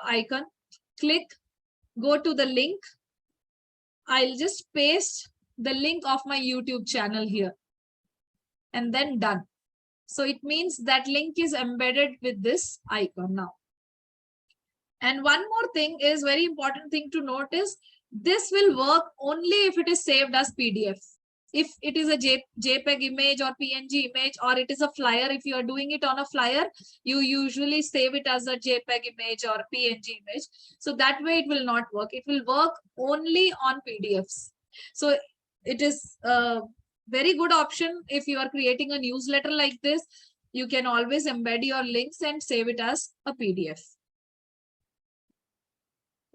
icon, click, go to the link, I'll just paste the link of my YouTube channel here and then done. So it means that link is embedded with this icon now. And one more thing is very important thing to notice. This will work only if it is saved as PDF. If it is a JPEG image or PNG image, or it is a flyer, if you are doing it on a flyer, you usually save it as a JPEG image or PNG image. So that way it will not work. It will work only on PDFs. So it is a very good option if you are creating a newsletter like this. You can always embed your links and save it as a PDF.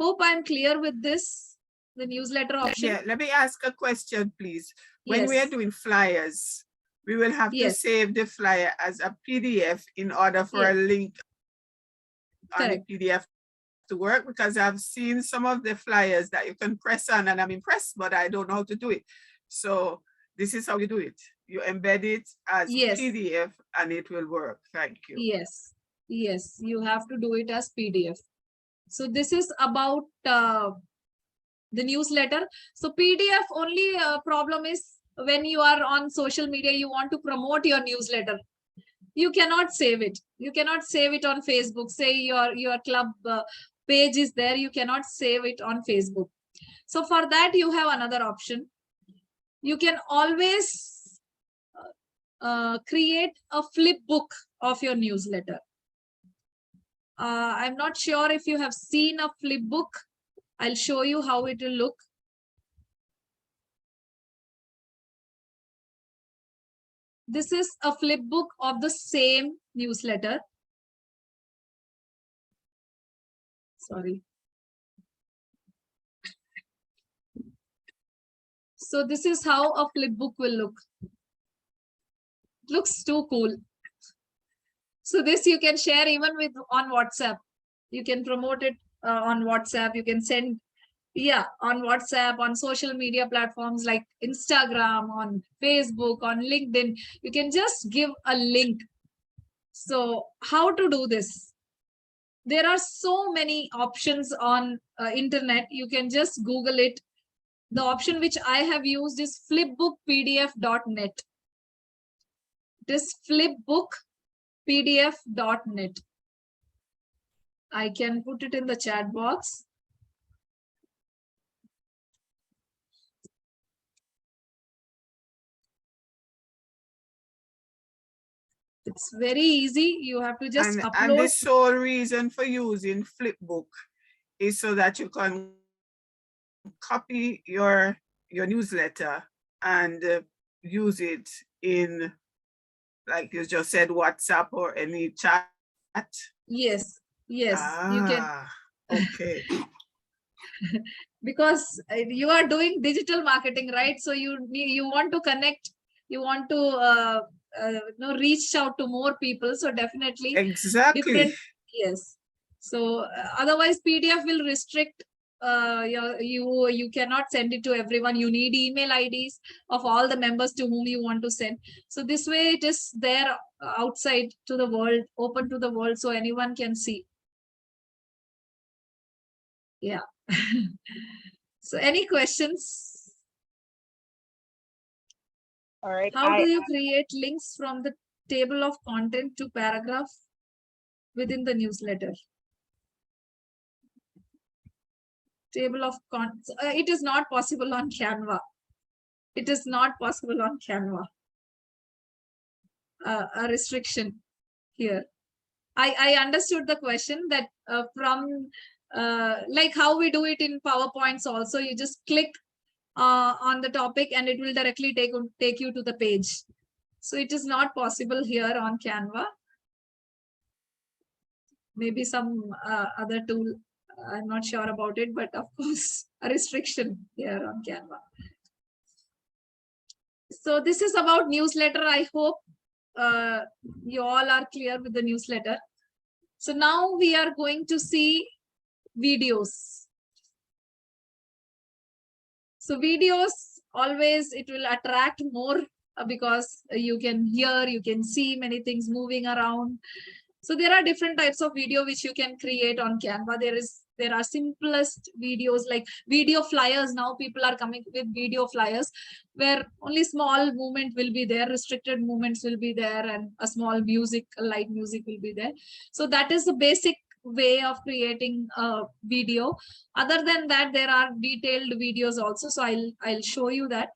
Hope I'm clear with this, the newsletter option. Yeah, let me ask a question, please. When we are Yes. doing flyers, we will have to Yes. save the flyer as a PDF in order for a Yes. link on the Correct. PDF to work, because I've seen some of the flyers that you can press on and I'm impressed, but I don't know how to do it. So this is how you do it. You embed it as Yes. PDF and it will work. Thank you. Yes. Yes. You have to do it as PDF. So this is about the newsletter. So PDF only problem is when you are on social media, you want to promote your newsletter. You cannot save it. You cannot save it on Facebook. Say your club page is there. You cannot save it on Facebook. So for that, you have another option. You can always create a flip book of your newsletter. I'm not sure if you have seen a flip book. I'll show you how it will look. This is a flip book of the same newsletter. Sorry. So this is how a flip book will look. It looks too cool. So this you can share even with on WhatsApp. You can promote it on WhatsApp. You can send, on WhatsApp, on social media platforms like Instagram, on Facebook, on LinkedIn. You can just give a link. So how to do this? There are so many options on internet. You can just Google it. The option which I have used is flipbookpdf.net. It is flipbookpdf.net. I can put it in the chat box. It's very easy. You have to just upload. And the sole reason for using Flipbook is so that you can copy your newsletter and use it in, like you just said, WhatsApp or any chat. Yes, yes, you can. Okay. Because you are doing digital marketing, right? So you want to connect, you want to reach out to more people. So definitely Exactly. Yes. So otherwise PDF will restrict. You cannot send it to everyone. You need email IDs of all the members to whom you want to send. So this way it is there outside to the world, open to the world, so anyone can see. Yeah. So any questions? All right. How do you create links from the table of content to paragraph within the newsletter? Table of contents. It is not possible on Canva. It is not possible on Canva. A restriction here. I understood the question that from like how we do it in PowerPoints also, you just click on the topic and it will directly take you to the page. So it is not possible here on Canva. Maybe some other tool, I'm not sure about it, but of course a restriction here on Canva. So this is about newsletter. I hope you all are clear with the newsletter. So now we are going to see videos. So videos, always it will attract more because you can hear, you can see many things moving around. So there are different types of video which you can create on Canva. There is There are simplest videos like video flyers. Now people are coming with video flyers where only small movement will be there, restricted movements will be there, and a small music, light music will be there. So that is the basic way of creating a video. Other than that, there are detailed videos also. So I'll show you that.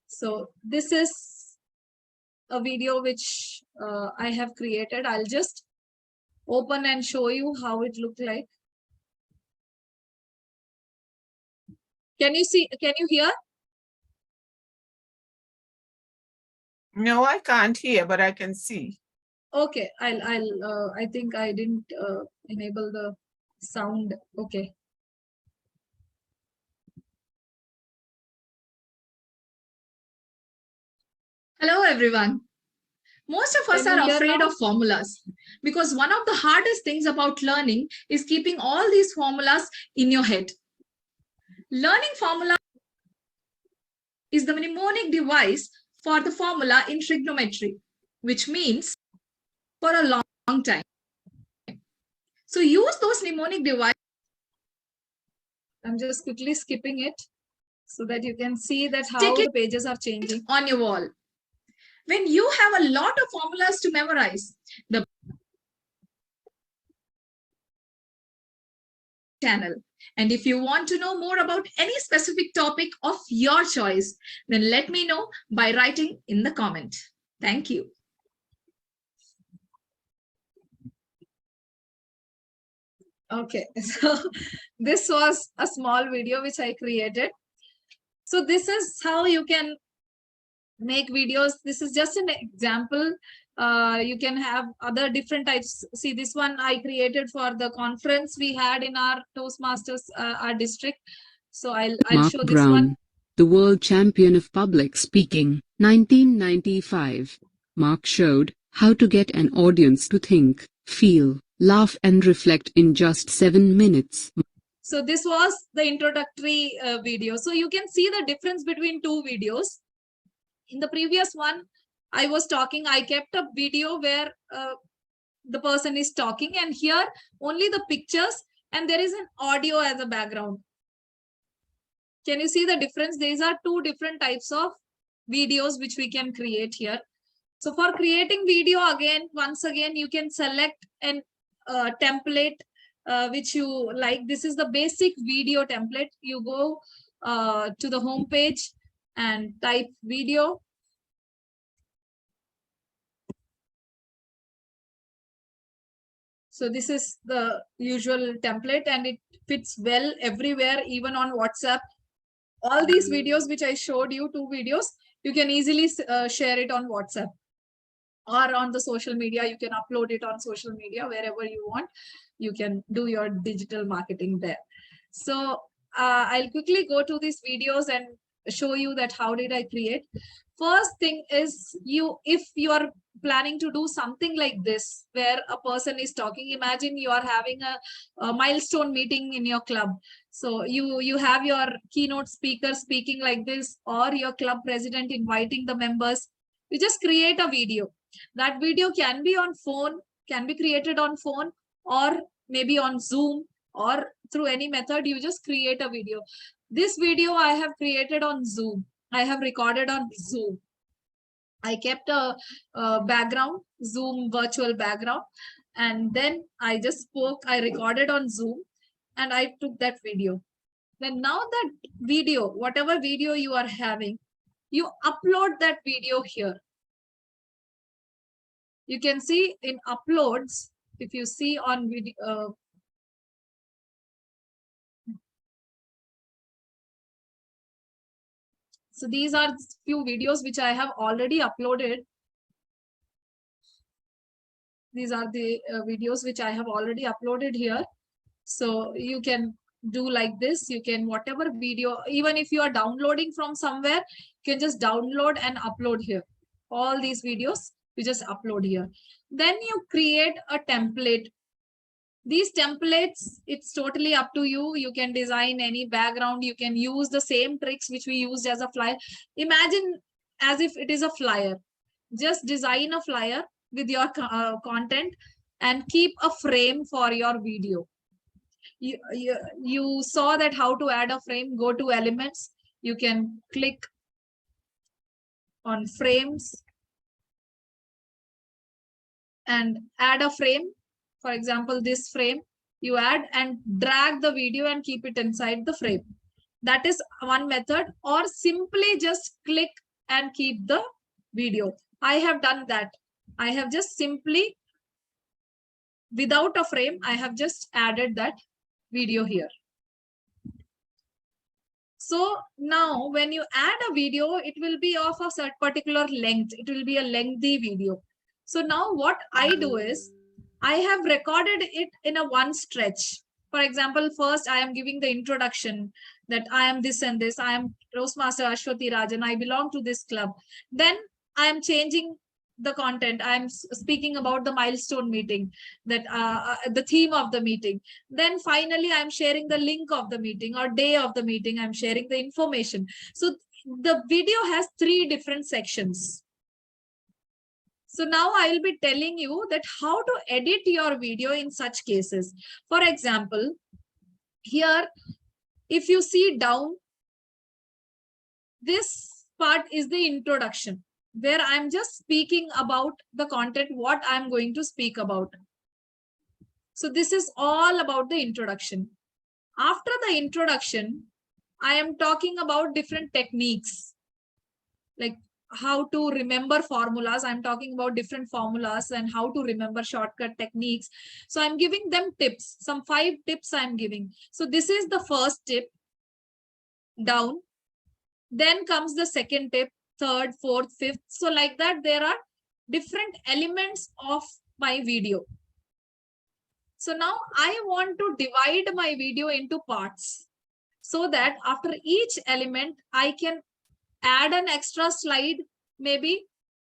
So this is a video which I have created. I'll just open and show you how it looked like. Can you see? Can you hear? No, I can't hear, but I can see. Okay, I think I didn't enable the sound. Okay. Hello, everyone. Most of us Can you are hear afraid now? of formulas because one of the hardest things about learning is keeping all these formulas in your head. Learning formula is the mnemonic device for the formula in trigonometry, which means for a long time. So use those mnemonic devices. I'm just quickly skipping it so that you can see that how Stick it the pages are changing on your wall. When you have a lot of formulas to memorize, the channel. And if you want to know more about any specific topic of your choice, then let me know by writing in the comment. Thank you. Okay, so this was a small video which I created. So this is how you can make videos. This is just an example. You can have other different types. See, this one I created for the conference we had in our Toastmasters, our district. So I'll Mark show this Brown, one. the world champion of public speaking, 1995. Mark showed how to get an audience to think, feel, laugh and reflect in just 7 minutes. So this was the introductory video. So you can see the difference between two videos. In the previous one, I was talking, I kept a video where the person is talking, and here only the pictures and there is an audio as a background. Can you see the difference? These are two different types of videos which we can create here. So for creating video, again, once again, you can select an template which you like. This is the basic video template. You go to the home page and type video. So this is the usual template and it fits well everywhere, even on WhatsApp. All these videos which I showed you, two videos, you can easily share it on WhatsApp or on the social media. You can upload it on social media wherever you want. You can do your digital marketing there. So I'll quickly go to these videos and show you that how did I create. First thing is, if you are planning to do something like this where a person is talking, imagine you are having a milestone meeting in your club. So you have your keynote speaker speaking like this, or your club president inviting the members. You just create a video. That video can be on phone, can be created on phone, or maybe on Zoom, or through any method. You just create a video. This video I have created on Zoom. I have recorded on Zoom. I kept a background, Zoom virtual background, and then I just spoke. I recorded on Zoom and I took that video. Then now that video, whatever video you are having, you upload that video here. You can see in uploads, if you see on video, so these are few videos which I have already uploaded. These are the videos which I have already uploaded here. So you can do like this. You can, whatever video, even if you are downloading from somewhere, you can just download and upload here. All these videos, you just upload here. Then you create a template. These templates, it's totally up to you. You can design any background. You can use the same tricks which we used as a flyer. Imagine as if it is a flyer. Just design a flyer with your content and keep a frame for your video. You saw that how to add a frame. Go to elements. You can click on frames and add a frame. For example, this frame you add and drag the video and keep it inside the frame. That is one method, or simply just click and keep the video. I have done that. I have just simply, without a frame, I have just added that video here. So now when you add a video, it will be of a certain particular length. It will be a lengthy video. So now what I do is I have recorded it in a one stretch. For example, first I am giving the introduction that I am this and this. I am Toastmaster Aswathy Rajan. I belong to this club. Then I am changing the content. I'm speaking about the milestone meeting, that the theme of the meeting. Then finally, I'm sharing the link of the meeting or day of the meeting. I'm sharing the information. So the video has 3 different sections. So now I will be telling you that how to edit your video in such cases. For example, here, if you see down, this part is the introduction, where I'm just speaking about the content, what I'm going to speak about. So this is all about the introduction. After the introduction, I am talking about different techniques, like how to remember formulas. I'm talking about different formulas and how to remember shortcut techniques. So I'm giving them tips, some 5 tips I'm giving. So this is the first tip down. Then comes the second tip, third, fourth, fifth. So like that, there are different elements of my video. So now I want to divide my video into parts so that after each element, I can add an extra slide. Maybe,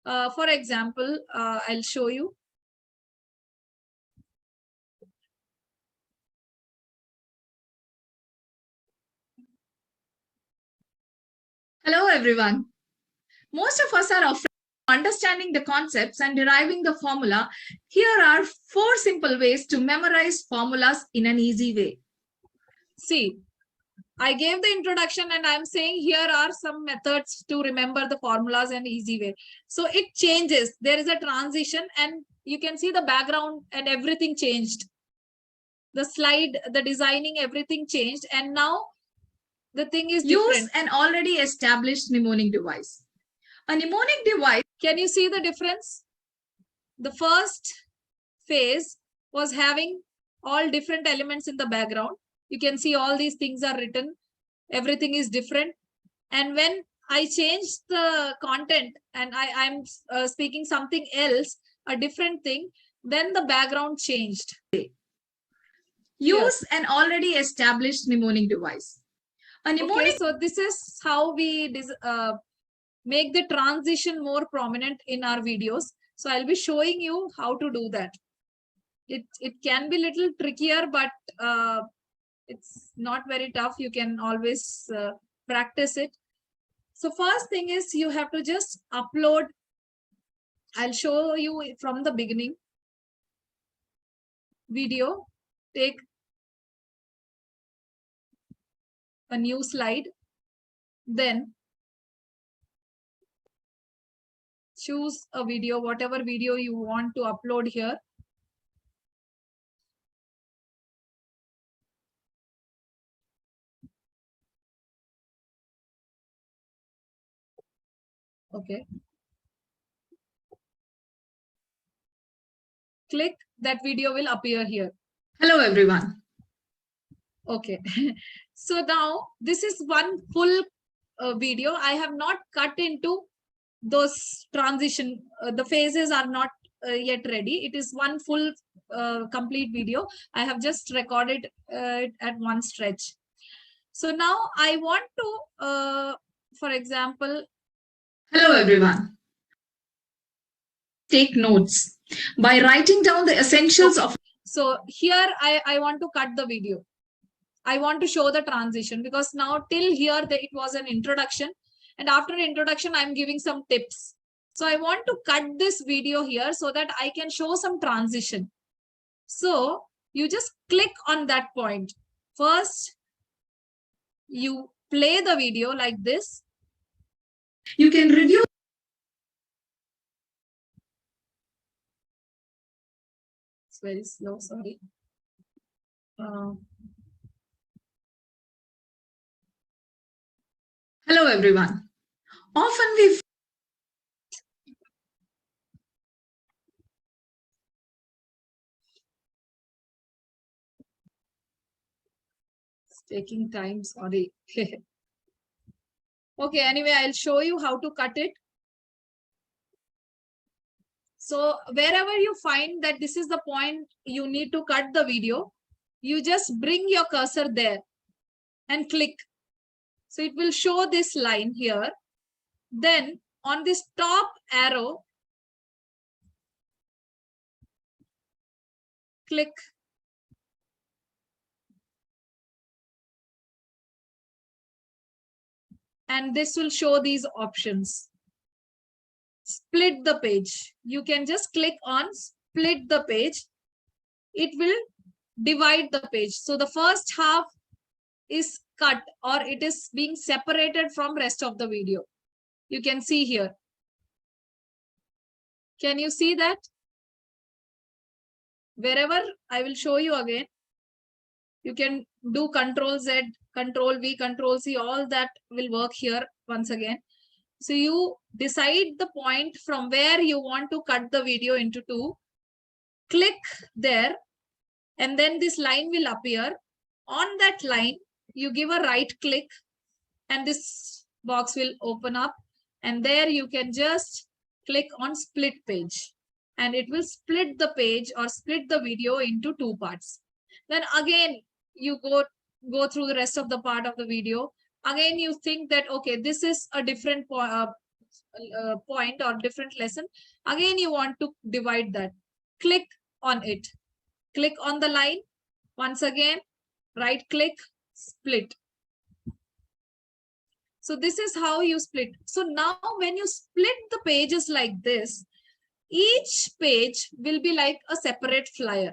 for example, I'll show you. Hello, everyone. Most of us are afraid of understanding the concepts and deriving the formula. Here are 4 simple ways to memorize formulas in an easy way. See, I gave the introduction and I'm saying here are some methods to remember the formulas in an easy way. So it changes. There is a transition and you can see the background and everything changed. The slide, the designing, everything changed. And now the thing is different. Use an already established mnemonic device. A mnemonic device. Can you see the difference? The first phase was having all different elements in the background. You can see all these things are written. Everything is different. And when I changed the content and I'm speaking something else, a different thing, then the background changed. Use an already established mnemonic device. A mnemonic. Okay, so this is how we make the transition more prominent in our videos. So I'll be showing you how to do that. It can be a little trickier, but it's not very tough. You can always practice it. So first thing is you have to just upload. I'll show you from the beginning. Video, take a new slide, then choose a video, whatever video you want to upload here. Okay. Click, that video will appear here. Hello, everyone. Okay. So now this is one full video. I have not cut into those transition. The phases are not yet ready. It is one full complete video. I have just recorded it at one stretch. So now I want to, for example. Hello, everyone. Take notes by writing down the essentials of. So here I want to cut the video. I want to show the transition because now till here it was an introduction. And after introduction, I'm giving some tips. So I want to cut this video here so that I can show some transition. So you just click on that point. First, you play the video like this. You can review. It's very slow, sorry. Hello, everyone. Often we It's taking time, sorry. Okay, anyway, I'll show you how to cut it. So wherever you find that this is the point you need to cut the video, you just bring your cursor there and click. So it will show this line here. Then on this top arrow, click. And this will show these options. Split the page. You can just click on split the page. It will divide the page. So the first half is cut, or it is being separated from rest of the video. You can see here. Can you see that? Wherever I will show you again, you can do Control Z, Control V, Control C, all that will work here once again. So you decide the point from where you want to cut the video into two. Click there, and then this line will appear. On that line, you give a right click, and this box will open up. And there you can just click on split page, and it will split the page or split the video into two parts. Then again, you go through the rest of the part of the video. Again, you think that, okay, this is a different point or different lesson. Again, you want to divide that. Click on it. Click on the line. Once again, right click, split. So this is how you split. So now when you split the pages like this, each page will be like a separate flyer.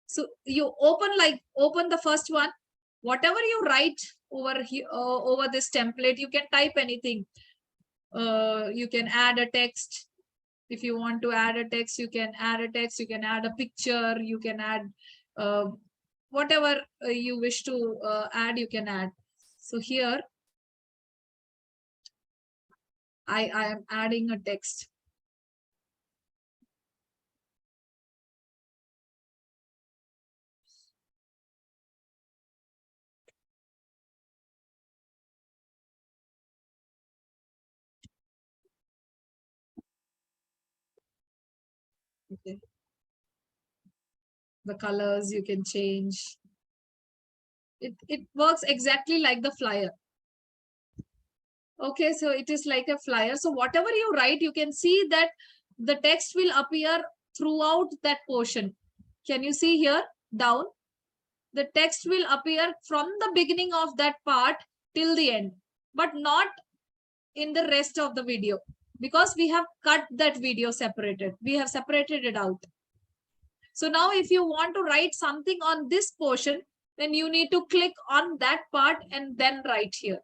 So you open the first one. Whatever you write over here, over this template, you can type anything. You can add a text. If you want to add a text, you can add a text. You can add a picture. You can add whatever you wish to add, you can add. So here, I am adding a text. Okay. The colors you can change. It works exactly like the flyer. Okay, so it is like a flyer. So whatever you write, you can see that the text will appear throughout that portion. Can you see here down? The text will appear from the beginning of that part till the end, but not in the rest of the video, because we have cut that video separated. We have separated it out. So now if you want to write something on this portion, then you need to click on that part and then write here.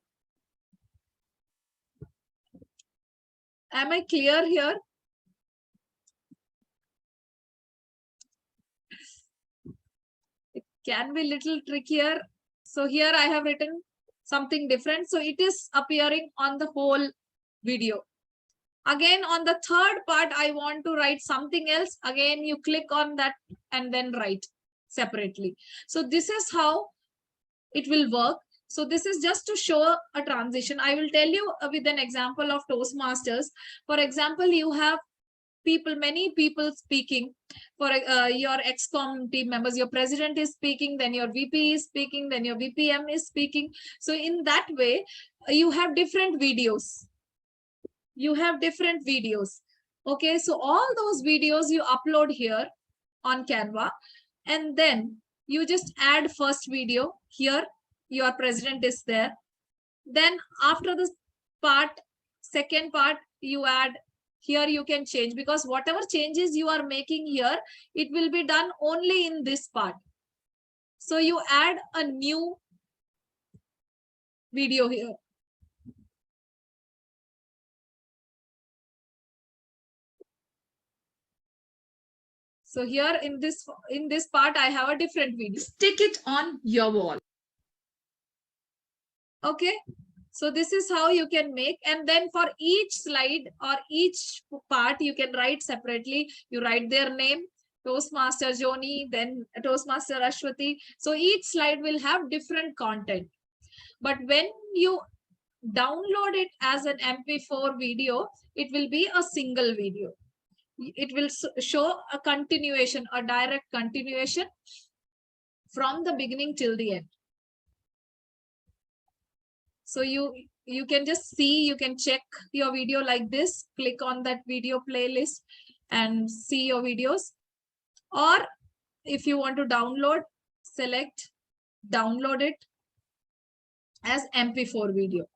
Am I clear here? It can be a little trickier. So here I have written something different. So it is appearing on the whole video. Again, on the third part, I want to write something else. Again, you click on that and then write separately. So this is how it will work. So this is just to show a transition. I will tell you with an example of Toastmasters. For example, you have many people speaking. For your XCOM team members, your president is speaking, then your VP is speaking, then your VPM is speaking. So in that way, you have different videos. You have different videos. Okay, so all those videos you upload here on Canva, and then you just add first video here. Your president is there. Then after this part, second part, you add Here you can change, because whatever changes you are making here, it will be done only in this part. So you add a new video here. So here in this part, I have a different video. Stick it on your wall. Okay. So this is how you can make, and then for each slide or each part, you can write separately. You write their name, Toastmaster Joni, then Toastmaster Aswathy. So each slide will have different content. But when you download it as an MP4 video, it will be a single video. It will show a continuation, a direct continuation from the beginning till the end. So you can just see, you can check your video like this, click on that video playlist and see your videos. Or if you want to download, select download it as MP4 video.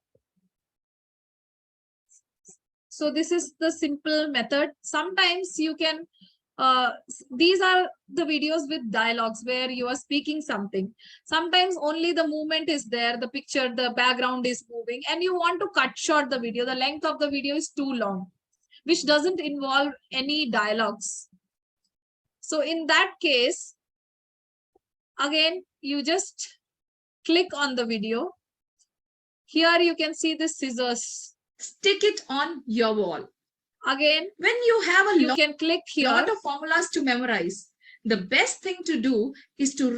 So this is the simple method. Sometimes you can, these are the videos with dialogues where you are speaking something. Sometimes only the movement is there, the picture, the background is moving, and you want to cut short the video. The length of the video is too long, which doesn't involve any dialogues. So in that case, again, you just click on the video. Here you can see the scissors. Stick it on your wall. Again, when you have a you can click here. lot of formulas to memorize, the best thing to do is to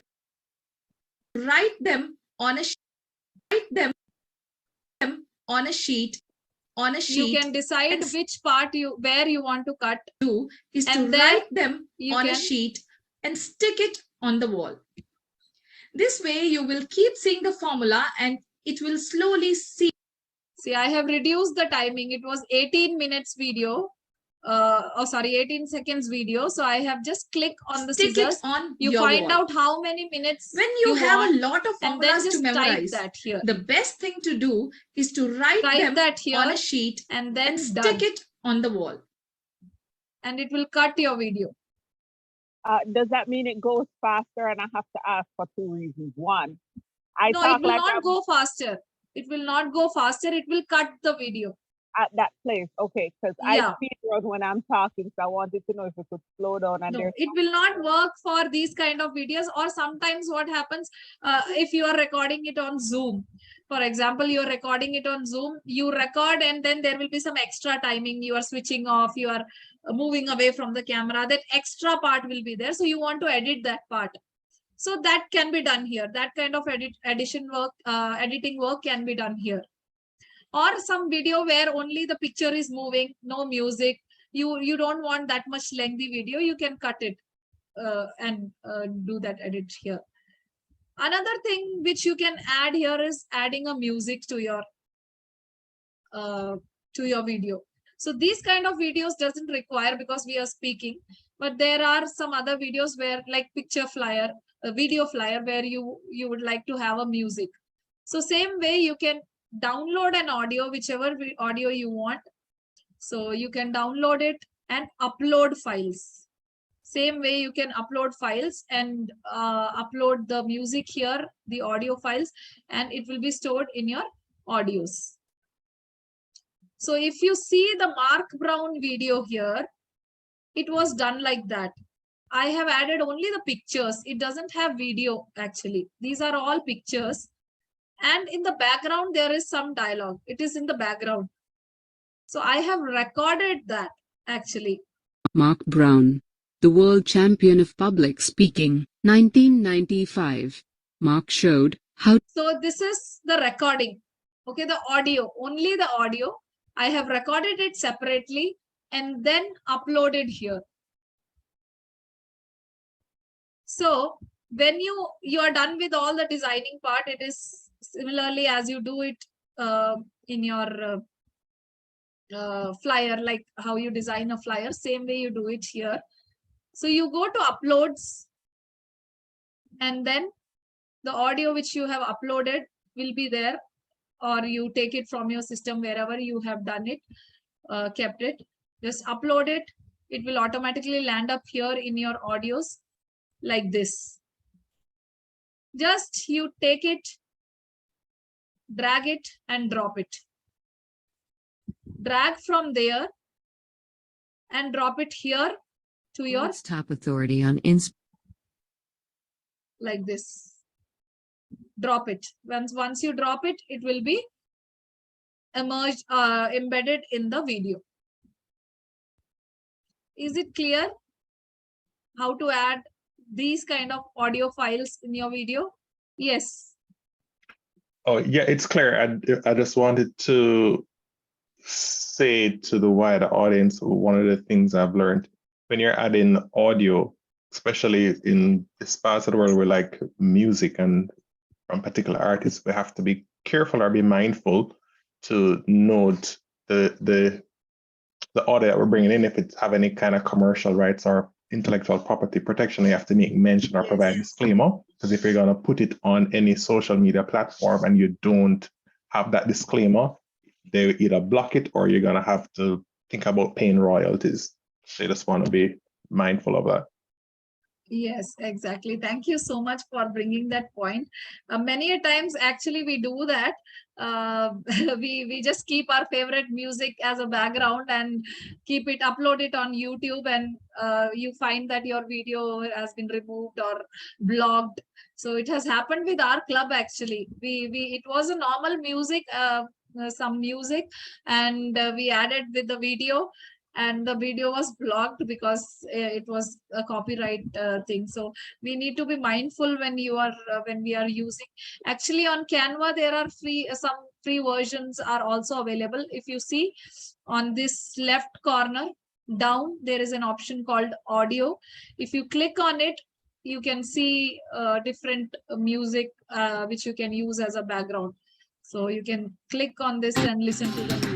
write them on a sheet. You can decide which part where you want to cut. Is to write them on a sheet and stick it on the wall. This way you will keep seeing the formula and it will slowly see. See, I have reduced the timing. It was 18 minutes video. 18 seconds video. So I have just clicked on the scissors. You find out how many minutes when you have want, a lot of formulas to memorize. Type that here. The best thing to do is to write them on a sheet and then stick it on the wall. And it will cut your video. Does that mean it goes faster? And I have to ask for two reasons. One, it will not go faster. It will not go faster. It will cut the video. At that place, okay, because I speed run when I'm talking, so I wanted to know if it could slow down. And no, it will not work for these kind of videos. Or sometimes what happens, if you are recording it on Zoom, for example, you are recording it on Zoom, you record and then there will be some extra timing. You are switching off, you are moving away from the camera. That extra part will be there. So you want to edit that part. So that can be done here. That kind of editing work can be done here. Or some video where only the picture is moving, no music. You don't want that much lengthy video. You can cut it and do that edit here. Another thing which you can add here is adding a music to your video. So these kind of videos doesn't require, because we are speaking, but there are some other videos where, like picture flyer, a video flyer, where you would like to have a music. So same way you can download an audio, whichever audio you want. So you can download it and upload files. Same way you can upload files and upload the music here, the audio files, and it will be stored in your audios. So if you see the Mark Brown video here, it was done like that. I have added only the pictures. It doesn't have video actually. These are all pictures. And in the background, there is some dialogue. It is in the background. So I have recorded that actually. Mark Brown, the world champion of public speaking, 1995. Mark showed how. So this is the recording. Okay, the audio, only the audio. I have recorded it separately and then uploaded here. So when you are done with all the designing part, it is similarly as you do it in your flyer, like how you design a flyer, same way you do it here. So you go to uploads, and then the audio which you have uploaded will be there, or you take it from your system wherever you have done it, kept it. Just upload it. It will automatically land up here in your audios like this. Just you take it, drag it and drop it. Drag from there and drop it here to your World's top authority on ins. like this. Drop it. Once you drop it, it will be embedded in the video. Is it clear how to add these kind of audio files in your video? Yes. Oh, yeah, it's clear. I just wanted to say to the wider audience, one of the things I've learned when you're adding audio, especially in this part of the world where like music and from particular artists, we have to be careful or be mindful to note the audio that we're bringing in. If it's have any kind of commercial rights or intellectual property protection, you have to make mention or provide a disclaimer, because if you're going to put it on any social media platform and you don't have that disclaimer, they either block it or you're going to have to think about paying royalties. So you just want to be mindful of that. Yes, exactly. Thank you so much for bringing that point. Many a times, actually, we do that. We just keep our favorite music as a background and keep it, upload it on YouTube, and you find that your video has been removed or blocked. So it has happened with our club actually. It was a normal music, some music, and we added with the video. And the video was blocked because it was a copyright thing. So we need to be mindful when we are using. Actually, on Canva there are some free versions are also available. If you see on this left corner down, there is an option called audio. If you click on it, you can see different music which you can use as a background. So you can click on this and listen to the music.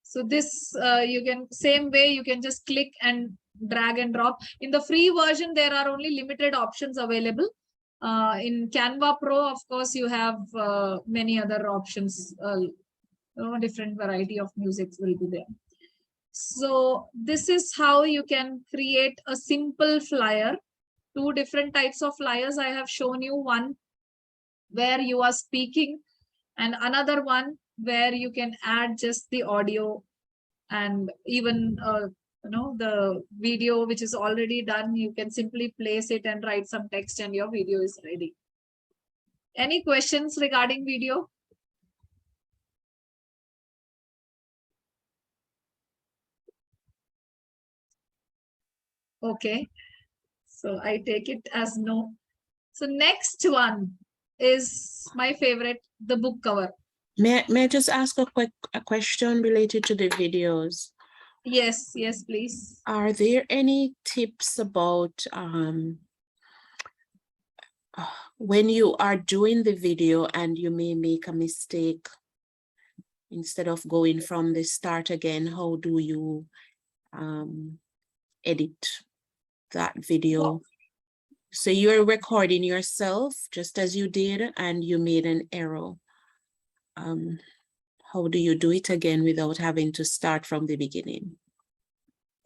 So this you can, same way you can just click and drag and drop. In the free version, there are only limited options available. In Canva Pro, of course, you have many other options. Different variety of musics will be there. So this is how you can create a simple flyer. Two different types of flyers I have shown you. One where you are speaking, and another one where you can add just the audio and even the video which is already done. You can simply place it and write some text and your video is ready. Any questions regarding video? Okay, so I take it as no. So next one is my favorite, the book cover. May I just ask a question related to the videos? Yes, please. Are there any tips about when you are doing the video and you may make a mistake, instead of going from the start again, how do you edit that video? Well, so you're recording yourself just as you did and you made an error. How do you do it again without having to start from the beginning?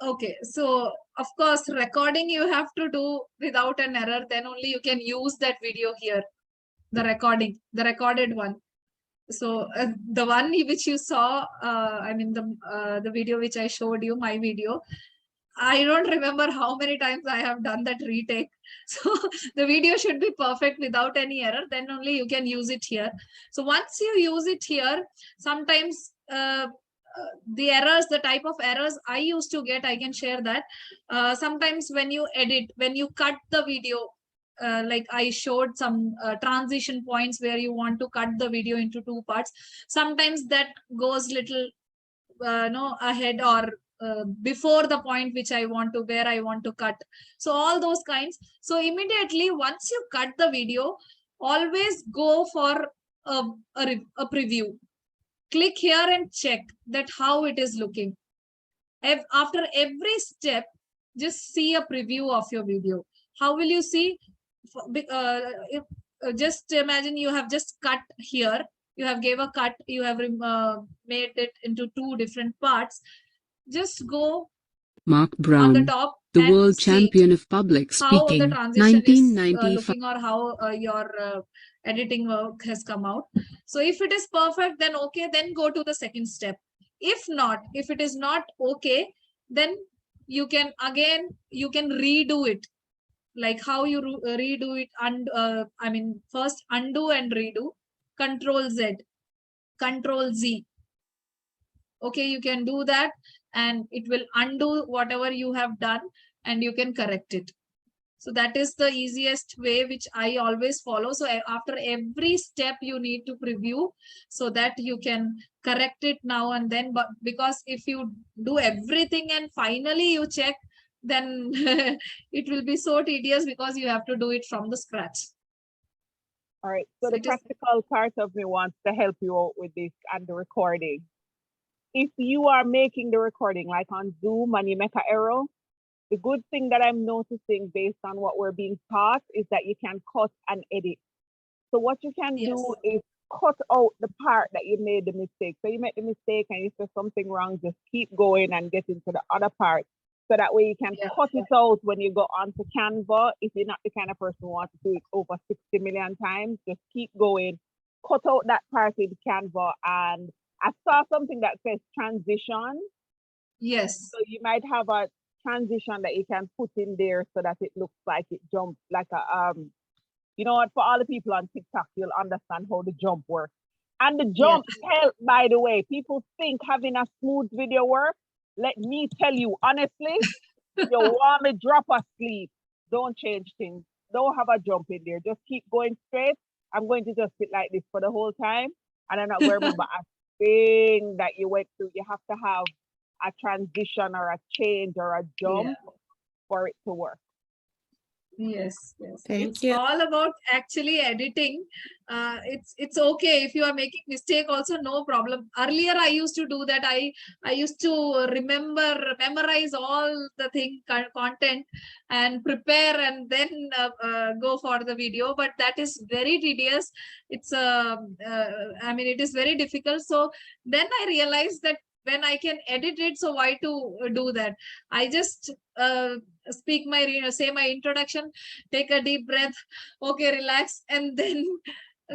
Okay, so of course, recording you have to do without an error, then only you can use that video here, the recorded one. So the one which you saw, the video which I showed you, my video, I don't remember how many times I have done that retake. So the video should be perfect without any error, then only you can use it here. So once you use it here, sometimes the errors, the type of errors I used to get, I can share that. Sometimes when you edit, when you cut the video, like I showed some transition points where you want to cut the video into two parts. Sometimes that goes little ahead or before the point which I want to, where I want to cut. So all those kinds. So immediately once you cut the video, always go for a preview. Click here and check that how it is looking. After every step, just see a preview of your video. How will you see? Just imagine you have just cut here you have gave a cut, you have made it into 2 different parts. Just go Mark on the Brown, top the and world see champion of public how the speaking, transition is 1995. looking, or how your editing work has come out. So if it is perfect, then okay, then go to the second step. If not, if it is not okay, then you can redo it. Like how you redo it, and I mean, first undo and redo, Control Z, Control Z. Okay, you can do that, and it will undo whatever you have done, and you can correct it. So that is the easiest way, which I always follow. So after every step, you need to preview so that you can correct it now and then. But because if you do everything and finally you check, then it will be so tedious, because you have to do it from the scratch. All right. So the it is- practical part of me wants to help you out with this and the recording. If you are making the recording like on Zoom and you make an error, the good thing that I'm noticing based on what we're being taught is that you can cut and edit. So what you can Yes. do is cut out the part that you made the mistake. So you make the mistake and you say something wrong, just keep going and get into the other part. So that way you can Yeah. cut it out when you go onto Canva. If you're not the kind of person who wants to do it over 60 million times, just keep going. Cut out that part in Canva. And I saw something that says transition. Yes. So you might have a transition that you can put in there so that it looks like it jumps like a you know what, for all the people on TikTok, you'll understand how the jump works. And the jump help, by the way. People think having a smooth video works. Let me tell you, honestly, you want me drop asleep. Don't change things. Don't have a jump in there. Just keep going straight. I'm going to just sit like this for the whole time. And I'm not going to remember a thing that you went through. You have to have a transition or a change or a jump for it to work. Yes, yes. Thank It's you. all about actually editing. It's okay if you are making mistake also, no problem. Earlier I used to do that. I used to memorize all the content and prepare, and then go for the video. But that is very tedious. It's I mean, it is very difficult. So then I realized that when I can edit it, so why to do that? I just speak my, say my introduction, take a deep breath, okay, relax, and then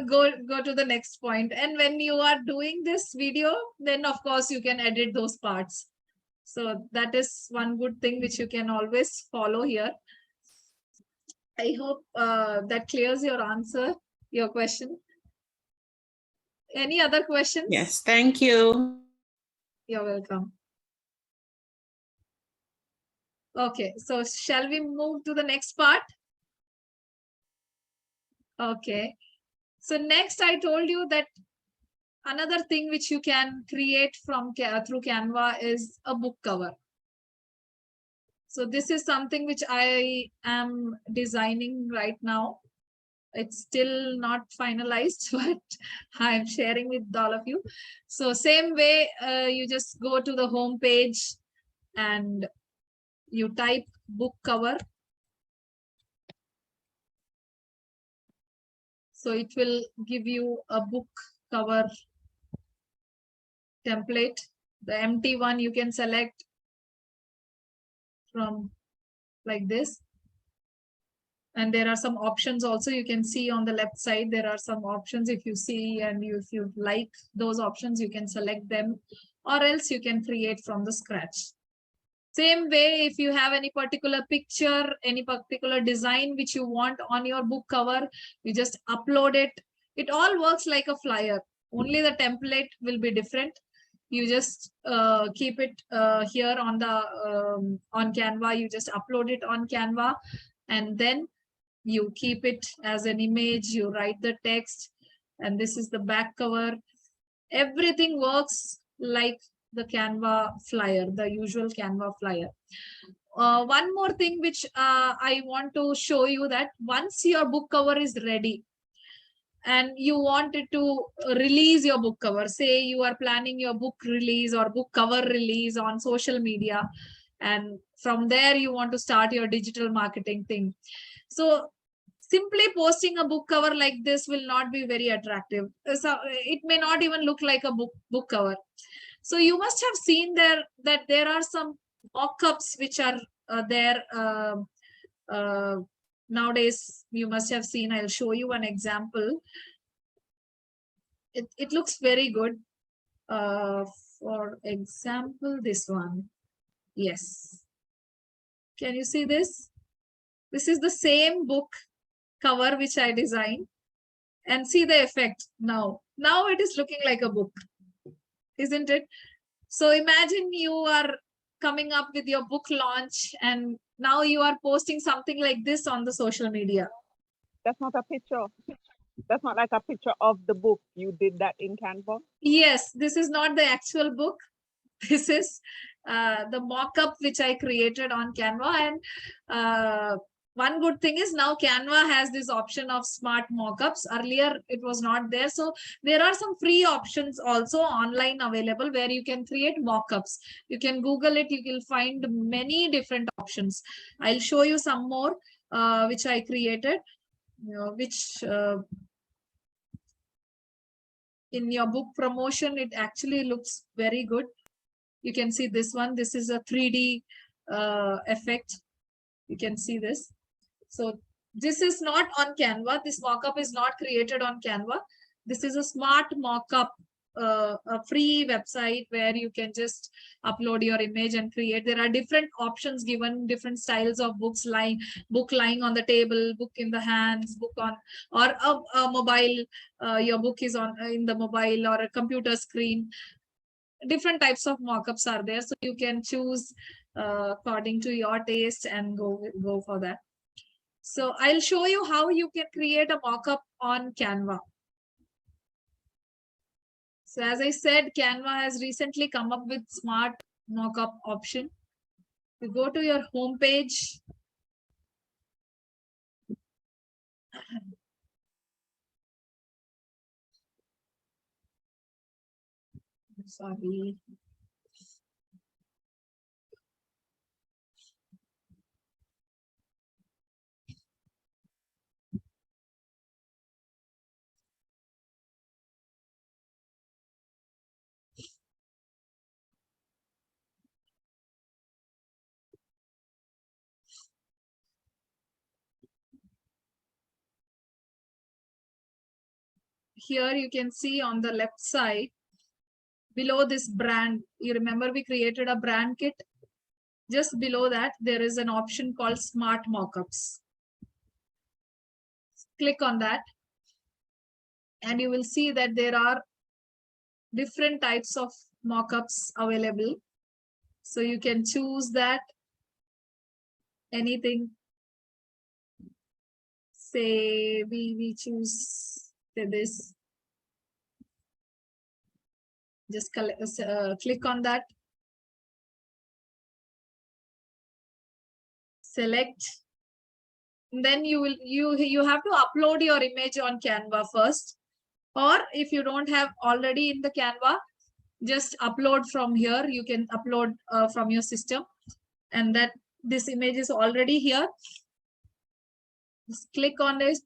go to the next point. And when you are doing this video, then of course you can edit those parts. So that is one good thing which you can always follow here. I hope that clears your question. Any other questions? Yes, thank you. You're welcome. Okay, so shall we move to the next part? Okay. So next, I told you that another thing which you can create from through Canva is a book cover. So this is something which I am designing right now. It's still not finalized, but I'm sharing with all of you. So same way, you just go to the home page and you type book cover. So it will give you a book cover template. The empty one you can select from like this. And there are some options also. You can see on the left side, there are some options. If you see and if you like those options, you can select them, or else you can create from the scratch. Same way, if you have any particular picture, any particular design which you want on your book cover, you just upload it. It all works like a flyer. Only the template will be different. You just keep it here on the on Canva. You just upload it on Canva, and then you keep it as an image. You write the text, and this is the back cover. Everything works like the Canva flyer, the usual Canva flyer. One more thing which I want to show you, that once your book cover is ready and you wanted to release your book cover, say you are planning your book release or book cover release on social media, and from there you want to start your digital marketing thing. So simply posting a book cover like this will not be very attractive. So it may not even look like a book cover. So you must have seen there that there are some mock-ups which are there nowadays. You must have seen. I'll show you an example. It looks very good. For example, this one. Yes. Can you see this? This is the same book cover which I designed, and see the effect now. Now it is looking like a book, isn't it? So imagine you are coming up with your book launch and now you are posting something like this on the social media. That's not a picture. That's not like a picture of the book. You did that in Canva? Yes, this is not the actual book. This is the mock-up which I created on Canva. And one good thing is now Canva has this option of smart mockups. Earlier, it was not there. So there are some free options also online available where you can create mockups. You can Google it. You will find many different options. I'll show you some more which I created, which in your book promotion, it actually looks very good. You can see this one. This is a 3D effect. You can see this. So this is not on Canva. This mockup is not created on Canva. This is a smart mockup, a free website where you can just upload your image and create. There are different options given, different styles of books lying, book lying on the table, book in the hands, book on, or a mobile. Your book is on in the mobile or a computer screen. Different types of mockups are there, so you can choose according to your taste and go for that. So I'll show you how you can create a mockup on Canva. So as I said, Canva has recently come up with smart mockup option. You go to your home page. Sorry. Here you can see on the left side, below this brand, you remember we created a brand kit. Just below that, there is an option called Smart Mockups. Click on that, and you will see that there are different types of mockups available. So you can choose that, anything. Say we choose this. Just click on that. Select. And then you have to upload your image on Canva first. Or if you don't have already in the Canva, just upload from here. You can upload from your system, and that this image is already here. Just click on it.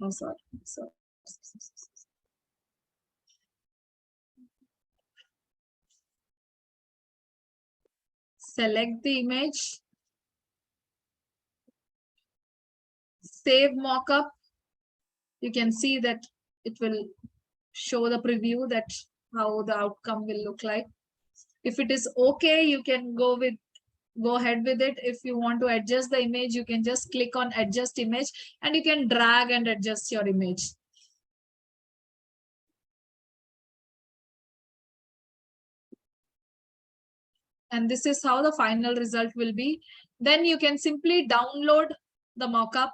Oh, sorry. Select the image. Save mockup. You can see that it will show the preview that how the outcome will look like. If it is okay, you can go ahead with it. If you want to adjust the image, you can just click on adjust image, and you can drag and adjust your image. And this is how the final result will be. Then you can simply download the mockup.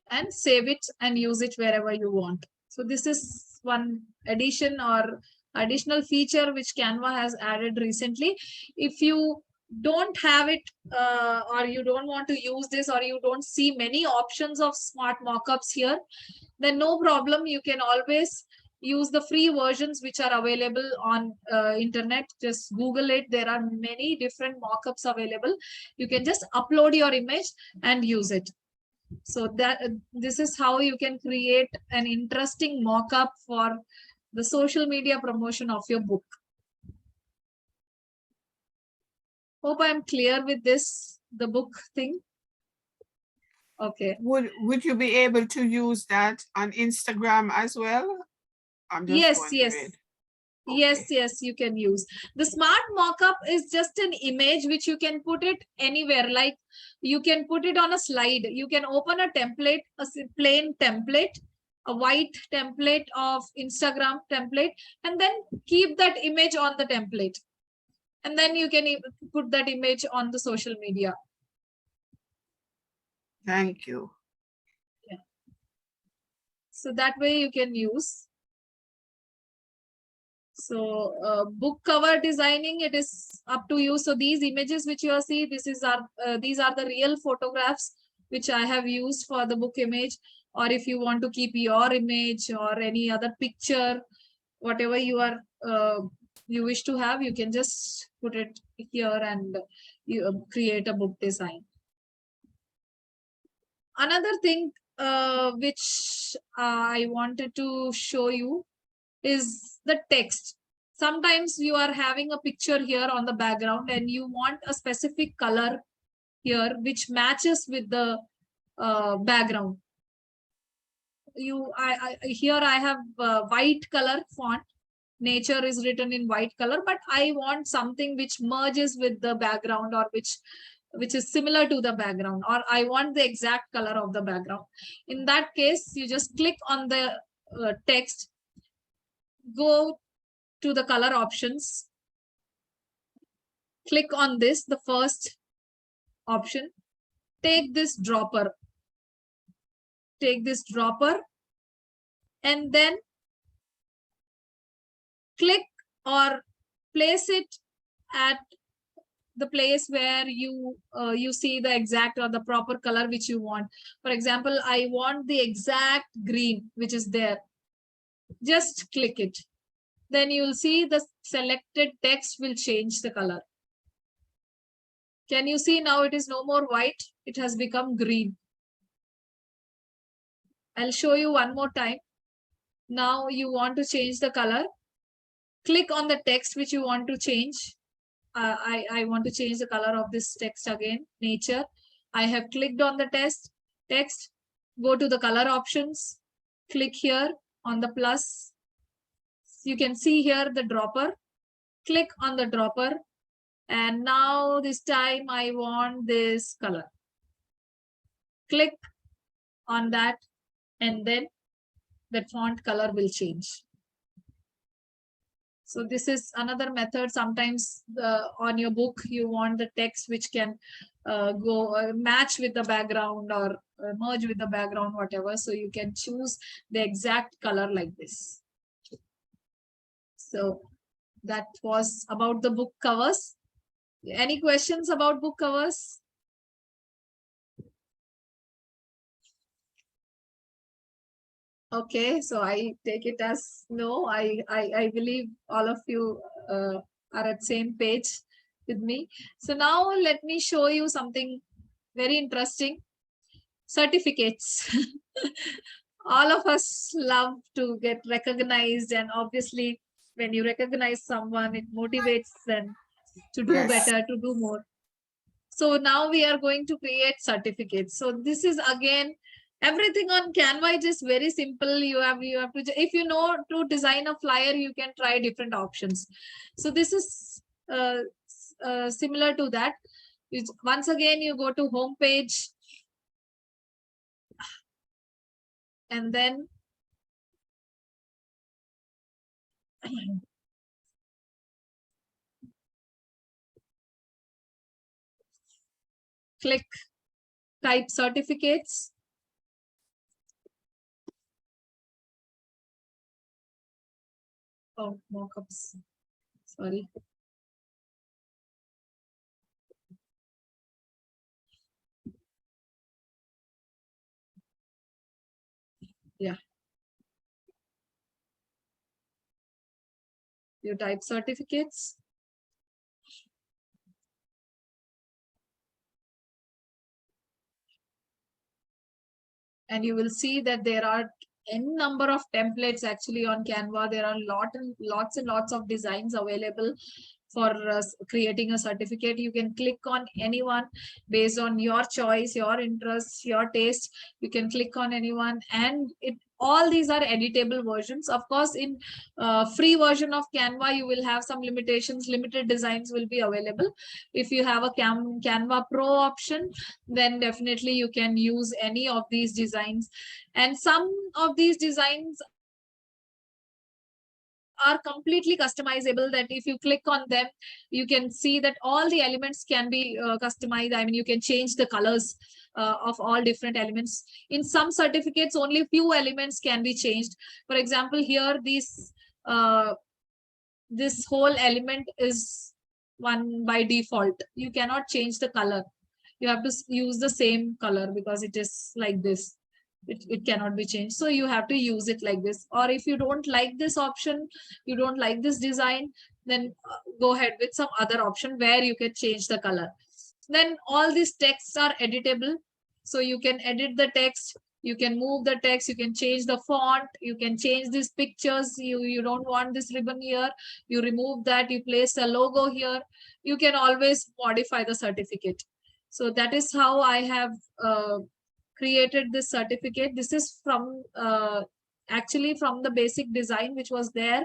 And save it and use it wherever you want. So this is one addition or additional feature which Canva has added recently. If you don't have it or you don't want to use this, or you don't see many options of smart mockups here, then no problem. You can always use the free versions which are available on internet. Just Google it. There are many different mockups available. You can just upload your image and use it. So that this is how you can create an interesting mockup for the social media promotion of your book. Hope I'm clear with this, the book thing. Okay. Would you be able to use that on Instagram as well? I'm just Yes, wondering. yes, Okay. yes, you can use. The smart mockup is just an image which you can put it anywhere. Like you can put it on a slide. You can open a template, a plain template, a white template of Instagram template, and then keep that image on the template. And then you can put that image on the social media. Thank you. Yeah. So that way you can use. So book cover designing, it is up to you. So these images which you see, these are the real photographs which I have used for the book image. Or if you want to keep your image or any other picture, whatever you wish to have, you can just put it here and you create a book design. Another thing which I wanted to show you is the text. Sometimes you are having a picture here on the background and you want a specific color here which matches with the background. Here I have white color font. Nature is written in white color, but I want something which merges with the background or which is similar to the background, or I want the exact color of the background. In that case, you just click on the text, go to the color options, click on this, the first option, take this dropper, and then click or place it at the place where you see the exact or the proper color which you want. For example, I want the exact green which is there. Just click it. Then you'll see the selected text will change the color. Can you see now it is no more white? It has become green. I'll show you one more time. Now you want to change the color. Click on the text which you want to change. I want to change the color of this text again, nature. I have clicked on the text, go to the color options, click here on the plus. You can see here the dropper, click on the dropper. And now this time I want this color. Click on that and then that font color will change. So this is another method. Sometimes on your book, you want the text which can match with the background or merge with the background, whatever. So you can choose the exact color like this. So that was about the book covers. Any questions about book covers? Okay, so I take it as no. I believe all of you are at same page with me. So now let me show you something very interesting. Certificates. All of us love to get recognized, and obviously when you recognize someone, it motivates them to do better, to do more. So now we are going to create certificates. So this is again everything on Canva. It is very simple. You have to, if you know to design a flyer, you can try different options. So this is similar to that. Once again, you go to home page and then click type certificates. Oh, mockups. Sorry. Yeah. You type certificates. And you will see that there are n number of templates actually on Canva. There are lots and lots of designs available for creating a certificate. You can click on anyone based on your choice, your interests, your taste. You can click on anyone, and all these are editable versions. Of course, in free version of Canva, you will have some limitations. Limited designs will be available. If you have a Canva Pro option, then definitely you can use any of these designs. And some of these designs are completely customizable, that if you click on them, you can see that all the elements can be customized. I mean, you can change the colors of all different elements. In some certificates, only few elements can be changed. For example, here this whole element is one by default. You cannot change the color. You have to use the same color because it is like this. It cannot be changed. So you have to use it like this. Or if you don't like this option, you don't like this design, then go ahead with some other option where you can change the color. Then all these texts are editable. So you can edit the text, you can move the text, you can change the font, you can change these pictures. You don't want this ribbon here, you remove that, you place a logo here. You can always modify the certificate. So that is how I have created this certificate. This is from actually from the basic design which was there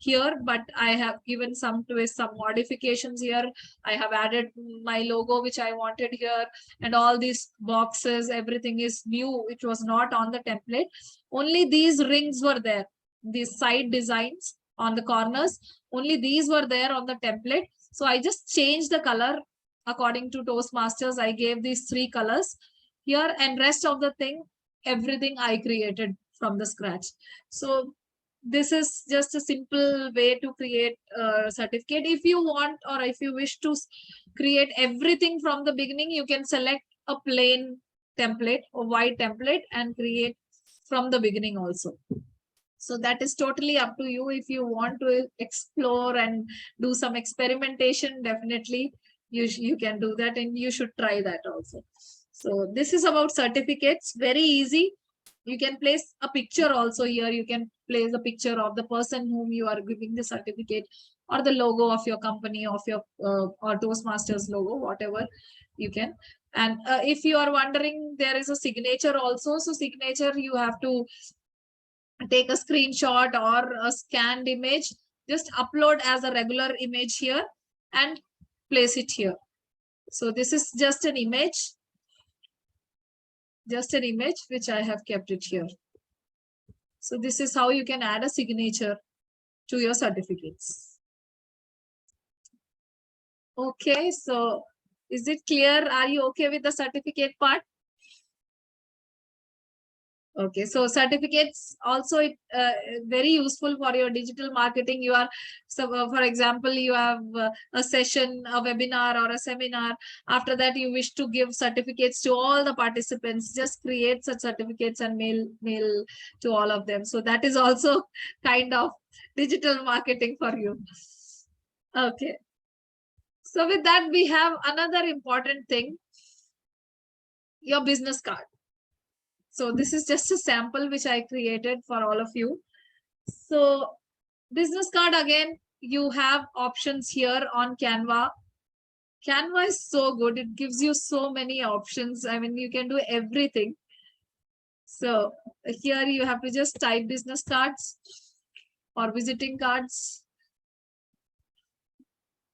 here, but I have given some twists, some modifications here. I have added my logo which I wanted here, and all these boxes, everything is new. It was not on the template. Only these rings were there, these side designs on the corners, only these were there on the template. So I just changed the color according to Toastmasters. I gave these 3 colors here, and rest of the thing, everything I created from the scratch. So this is just a simple way to create a certificate. If you want, or if you wish to create everything from the beginning, you can select a plain template or white template and create from the beginning also. So that is totally up to you. If you want to explore and do some experimentation, definitely you can do that, and you should try that also. So this is about certificates, very easy. You can place a picture also here. You can place a picture of the person whom you are giving the certificate, or the logo of your company, of your or Toastmasters logo, whatever you can. And if you are wondering, there is a signature also. So signature, you have to take a screenshot or a scanned image, just upload as a regular image here and place it here. So this is just an image which I have kept it here. So this is how you can add a signature to your certificates. Okay, so is it clear? Are you okay with the certificate part? Okay, so certificates also very useful for your digital marketing. You are, so for example, you have a session, a webinar or a seminar. After that, you wish to give certificates to all the participants. Just create such certificates and mail to all of them. So that is also kind of digital marketing for you. Okay. So with that, we have another important thing, your business card. So this is just a sample which I created for all of you. So business card, again, you have options here on Canva. Canva is so good. It gives you so many options. I mean, you can do everything. So here you have to just type business cards or visiting cards.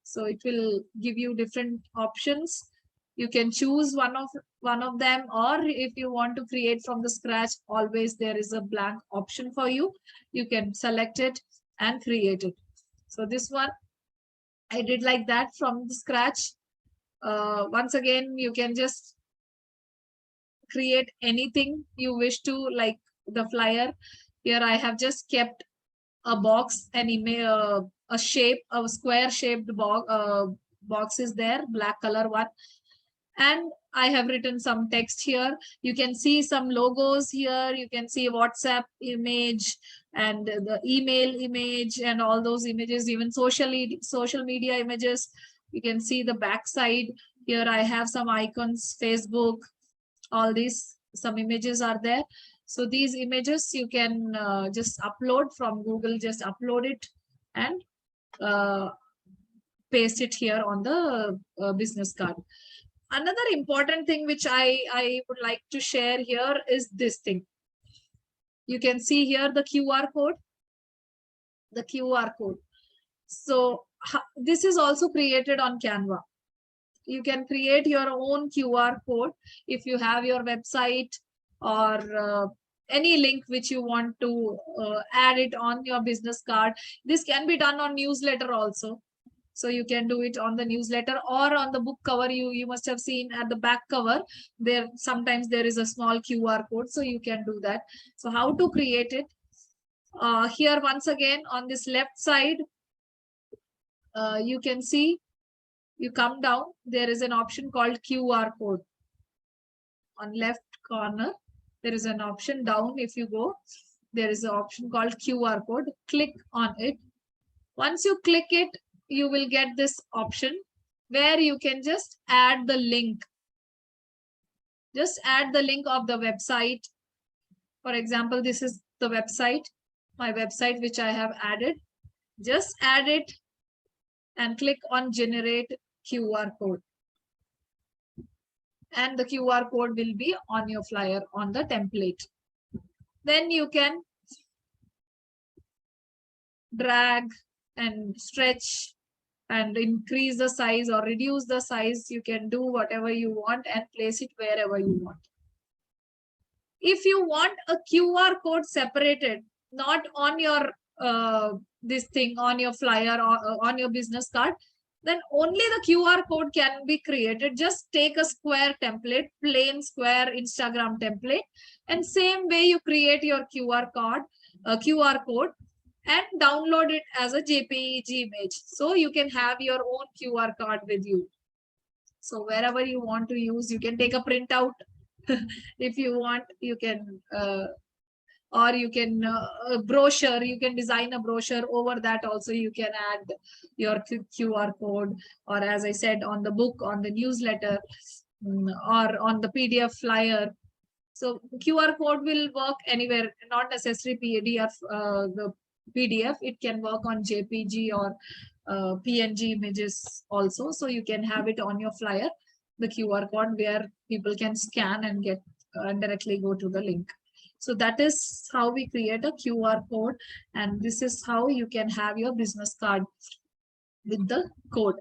So it will give you different options. You can choose one of them, or if you want to create from the scratch, always there is a blank option for you. You can select it and create it. So this one I did like that from the scratch. Once again, you can just create anything you wish to, like the flyer. Here I have just kept a box, an email, a shape, a square shaped box is there, black color one. And I have written some text here. You can see some logos here. You can see WhatsApp image and the email image and all those images, even social media images. You can see the backside. Here I have some icons, Facebook, all these, some images are there. So these images you can just upload from Google, just upload it and paste it here on the business card. Another important thing which I would like to share here is this thing. You can see here the QR code. The QR code. So this is also created on Canva. You can create your own QR code if you have your website or any link which you want to add it on your business card. This can be done on newsletter also. So you can do it on the newsletter or on the book cover. You must have seen at the back cover, there sometimes there is a small QR code, so you can do that. So how to create it? Here once again on this left side, you can see, you come down, there is an option called QR code. On left corner, there is an option down. If you go, there is an option called QR code. Click on it. Once you click it, you will get this option where you can just add the link. Just add the link of the website. For example, this is the website, my website, which I have added. Just add it and click on generate QR code. And the QR code will be on your flyer on the template. Then you can drag and stretch and increase the size or reduce the size. You can do whatever you want and place it wherever you want. If you want a QR code separated, not on your this thing on your flyer or on your business card, then only the QR code can be created. Just take a square template, plain square Instagram template, and same way you create your QR code and download it as a JPEG image. So you can have your own QR card with you. So wherever you want to use, you can take a printout if you want. You can or you can a brochure, you can design a brochure. Over that also you can add your QR code, or as I said, on the book, on the newsletter, or on the PDF flyer. So QR code will work anywhere, not necessarily PDF, the PDF, it can work on JPG or PNG images also. So you can have it on your flyer, the QR code, where people can scan and get directly go to the link. So that is how we create a QR code, and this is how you can have your business card with the code.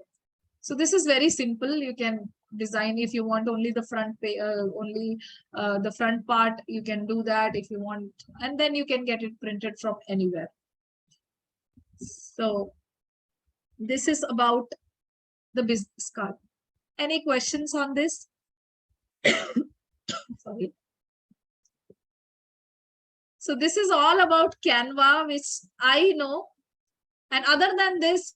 So this is very simple. You can design if you want only the front page, the front part, you can do that if you want, and then you can get it printed from anywhere. So this is about the business card. Any questions on this? Sorry. So this is all about Canva, which I know. And other than this,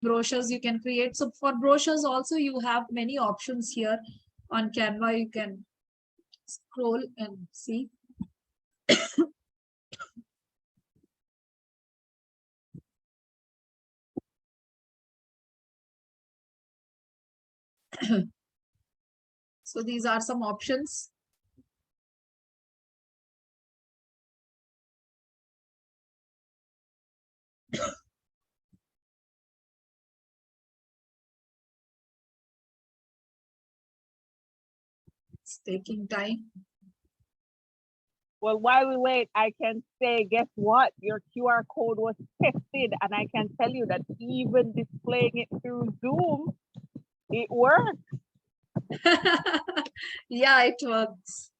brochures you can create. So for brochures also, you have many options here on Canva. You can scroll and see. So these are some options. It's taking time. Well, while we wait, I can say, guess what? Your QR code was tested, and I can tell you that even displaying it through Zoom, it works. Yeah, it works.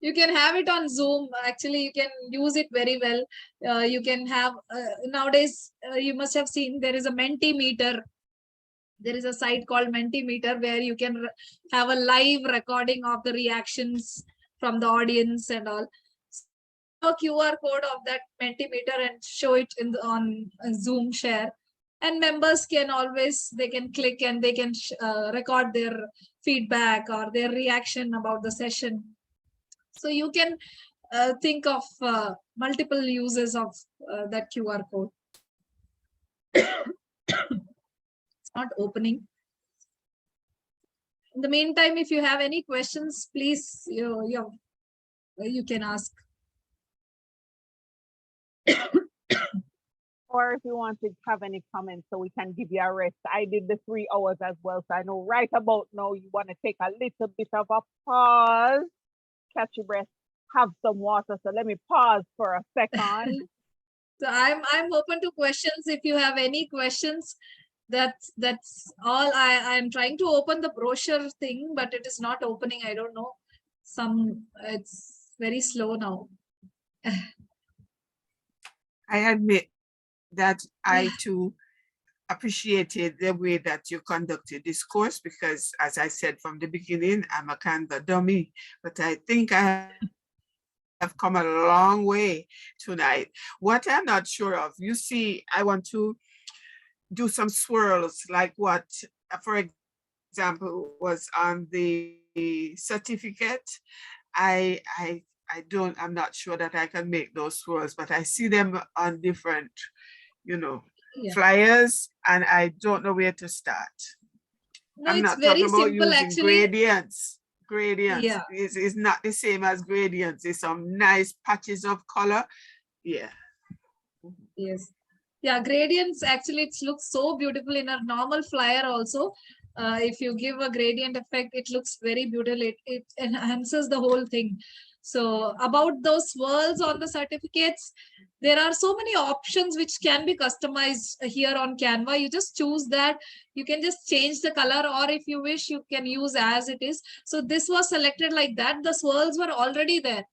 You can have it on Zoom. Actually, you can use it very well. You can have, nowadays, you must have seen there is a Mentimeter. There is a site called Mentimeter where you can have a live recording of the reactions from the audience and all. a QR code of that Mentimeter and show it in on Zoom share. And members can always, they can click and they can record their feedback or their reaction about the session. So you can think of multiple uses of that QR code. It's not opening. In the meantime, if you have any questions, please, you can ask. Or if you want to have any comments so we can give you a rest. I did the 3 hours as well, so I know right about now you want to take a little bit of a pause, catch your breath, have some water. So let me pause for a second. So I'm open to questions. If you have any questions, that's all. I'm trying to open the brochure thing, but it is not opening. I don't know. It's very slow now. I admit that I too appreciated the way that you conducted this course, because as I said from the beginning, I'm a Canva dummy, but I think I have come a long way tonight. What I'm not sure of, you see, I want to do some swirls like what, for example, was on the certificate. I'm not sure that I can make those swirls, but I see them on different, flyers, and I don't know where to start. No, I'm it's not very talking about simple, using actually. gradients. Yeah. Is not the same as gradients. There's some nice patches of color. Yeah. Yes. Yeah, gradients, actually, it looks so beautiful in a normal flyer also. If you give a gradient effect, it looks very beautiful. It enhances the whole thing. So about those swirls on the certificates, there are so many options which can be customized here on Canva. You just choose that. You can just change the color, or if you wish, you can use as it is. So this was selected like that. The swirls were already there.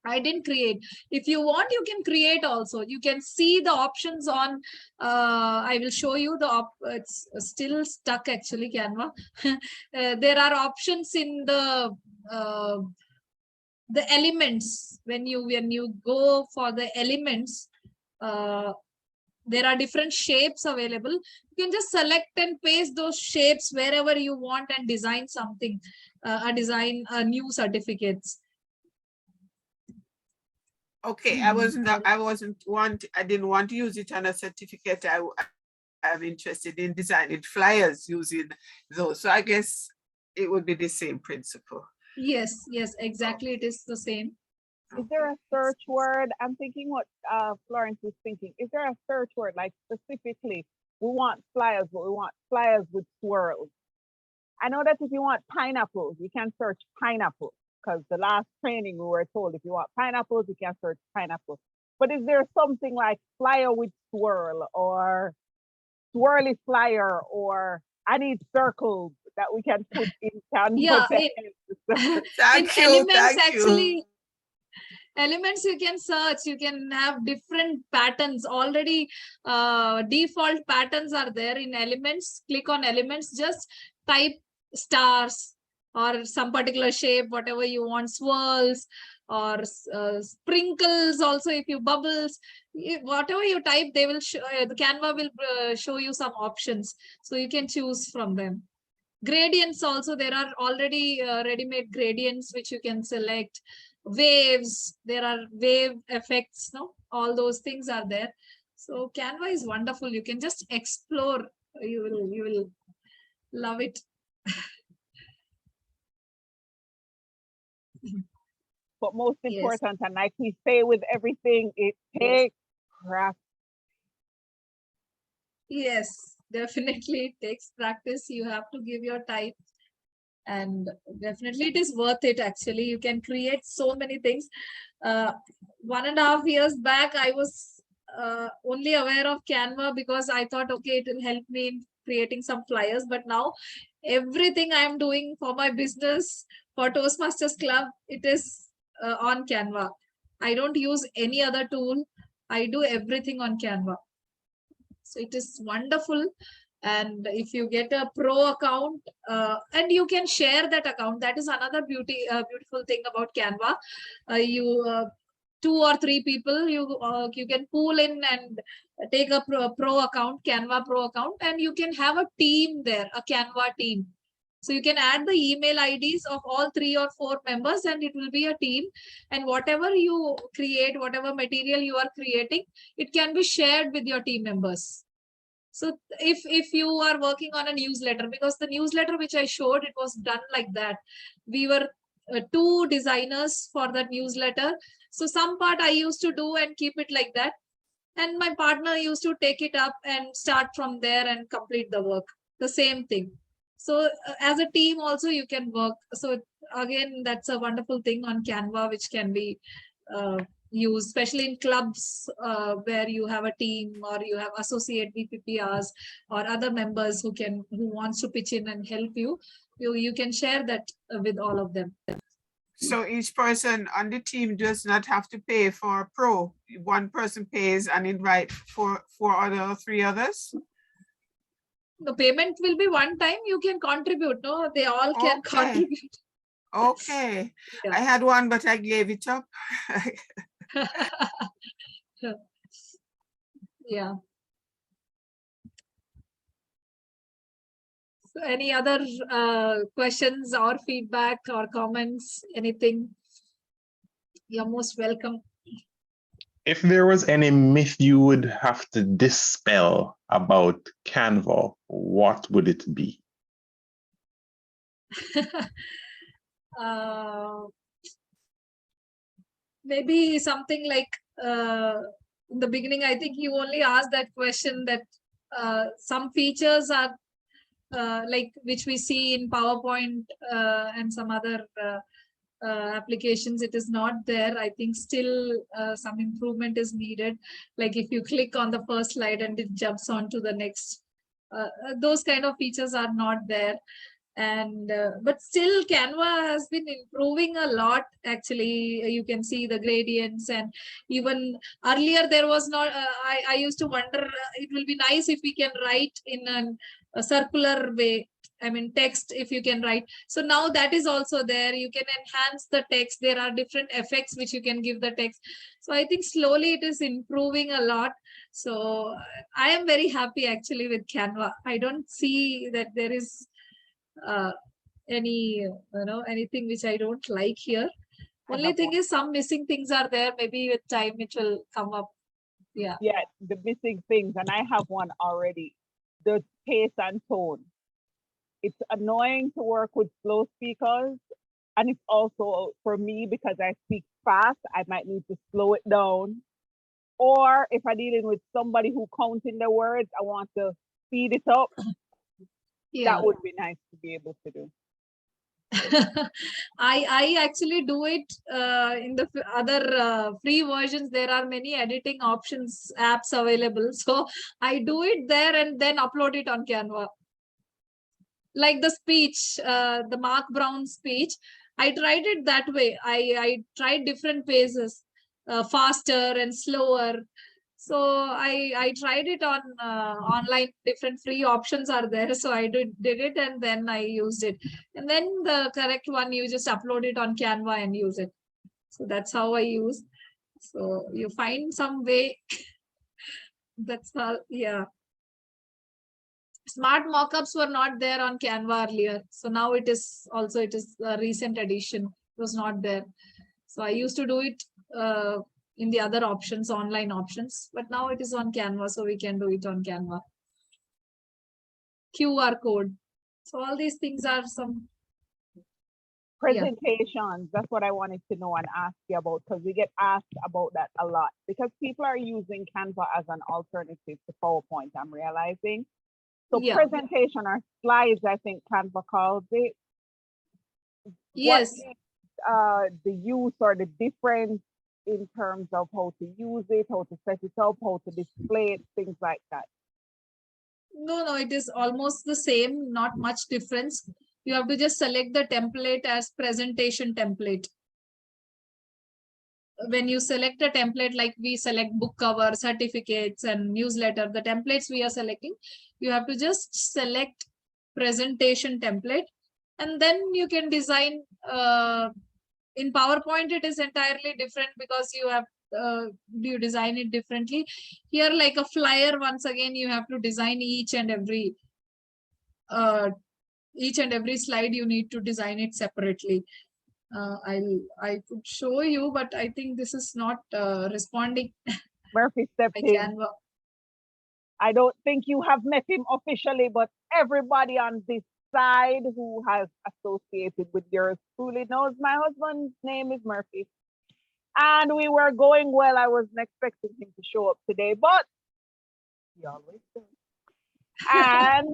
I didn't create. If you want, you can create also. You can see the options on, I will show you it's still stuck actually, Canva. There are options in the elements. When you go for the elements, there are different shapes available. You can just select and paste those shapes wherever you want and design something, a new certificates. Okay, I didn't want to use it on a certificate. I'm interested in designing flyers using those. So I guess it would be the same principle. Yes, exactly. It is the same. Is there a search word? I'm thinking what Florence is thinking. Is there a search word, like specifically, we want flyers, but we want flyers with swirls? I know that if you want pineapples, you can search pineapple, because the last training we were told if you want pineapples, you can search pineapple. But is there something like flyer with swirl, or swirly flyer, or I need circles that we can put in Canva? Yeah, Thank you. Elements you can search, you can have different patterns already. Default patterns are there in elements. Click on elements, just type stars or some particular shape, whatever you want, swirls or sprinkles also. If you bubbles, whatever you type, they will the Canva will show you some options, so you can choose from them. Gradients also, there are already ready-made gradients which you can select. Waves, there are wave effects, no, all those things are there. So Canva is wonderful. You can just explore. You will love it. But most important, and like we say with everything, it takes practice. Yes, definitely it takes practice. You have to give your time, and definitely it is worth it. Actually, you can create so many things. 1.5 years back, I was only aware of Canva because I thought, okay, it will help me in creating some flyers. But now everything I am doing for my business, for Toastmasters Club, it is on Canva. I don't use any other tool. I do everything on Canva. So it is wonderful. And if you get a pro account, and you can share that account, that is another beautiful thing about Canva. 2 or 3 people, you can pool in and take a pro account, Canva Pro account, and you can have a team there, a Canva team. So you can add the email IDs of all 3 or 4 members, and it will be a team. And whatever you create, whatever material you are creating, it can be shared with your team members. So if you are working on a newsletter, because the newsletter which I showed, it was done like that. We were 2 designers for that newsletter. So some part I used to do and keep it like that. And my partner used to take it up and start from there and complete the work. The same thing. So as a team also you can work. So again, that's a wonderful thing on Canva, which can be used, especially in clubs where you have a team or you have associate VPPRs or other members who wants to pitch in and help you. You can share that with all of them. So each person on the team does not have to pay for pro. One person pays and invite 4 other 3 others. The payment will be one time. You can contribute. No, they all can contribute. Okay. Yeah. I had one, but I gave it up. Yeah. So any other questions or feedback or comments, anything? You're most welcome. If there was any myth you would have to dispel about Canva, what would it be? Maybe something like in the beginning, I think you only asked that question that some features are like which we see in PowerPoint and some other applications, it is not there. I think still some improvement is needed. Like if you click on the first slide and it jumps on to the next, those kind of features are not there. And but still Canva has been improving a lot. Actually, you can see the gradients, and even earlier there was not I used to wonder, it will be nice if we can write in a circular way. I mean, text, if you can write. So now that is also there. You can enhance the text. There are different effects which you can give the text. So I think slowly it is improving a lot. So I am very happy actually with Canva. I don't see that there is any anything which I don't like here. Only thing is some missing things are there. Maybe with time it will come up. Yeah, the missing things, and I have one already. The pace and tone. It's annoying to work with slow speakers, and it's also for me, because I speak fast, I might need to slow it down. Or if I'm dealing with somebody who counts in the words, I want to speed it up. yeah. That would be nice to be able to do. I actually do it in the other free versions. There are many editing options, apps available. So I do it there and then upload it on Canva. Like the speech, the Mark Brown speech, I tried it that way. I tried different paces, faster and slower. So I tried it on online. Different free options are there. So I did it and then I used it. And then the correct one, you just upload it on Canva and use it. So that's how I use. So you find some way. That's all. Yeah. Smart mockups were not there on Canva earlier. So now it is also, it is a recent addition. It was not there. So I used to do it in the other options, online options, but now it is on Canva. So we can do it on Canva. QR code. So all these things are some presentations. That's what I wanted to know and ask you about, because we get asked about that a lot, because people are using Canva as an alternative to PowerPoint, I'm realizing. So presentation or slides, I think Canva calls it. Yes. What is, the use or the difference in terms of how to use it, how to set it up, how to display it, things like that? No, it is almost the same, not much difference. You have to just select the template as presentation template. When you select a template, like we select book cover, certificates and newsletter, the templates we are selecting, you have to just select presentation template, and then you can design. In PowerPoint, it is entirely different because you have do you design it differently? Here, like a flyer, once again, you have to design each and every slide. You need to design it separately. I could show you, but I think this is not responding. Murphy stepped I in. Canva. I don't think you have met him officially, but everybody on this side who has associated with yours truly knows my husband's name is Murphy. And we were going well. I wasn't expecting him to show up today, but he always does. And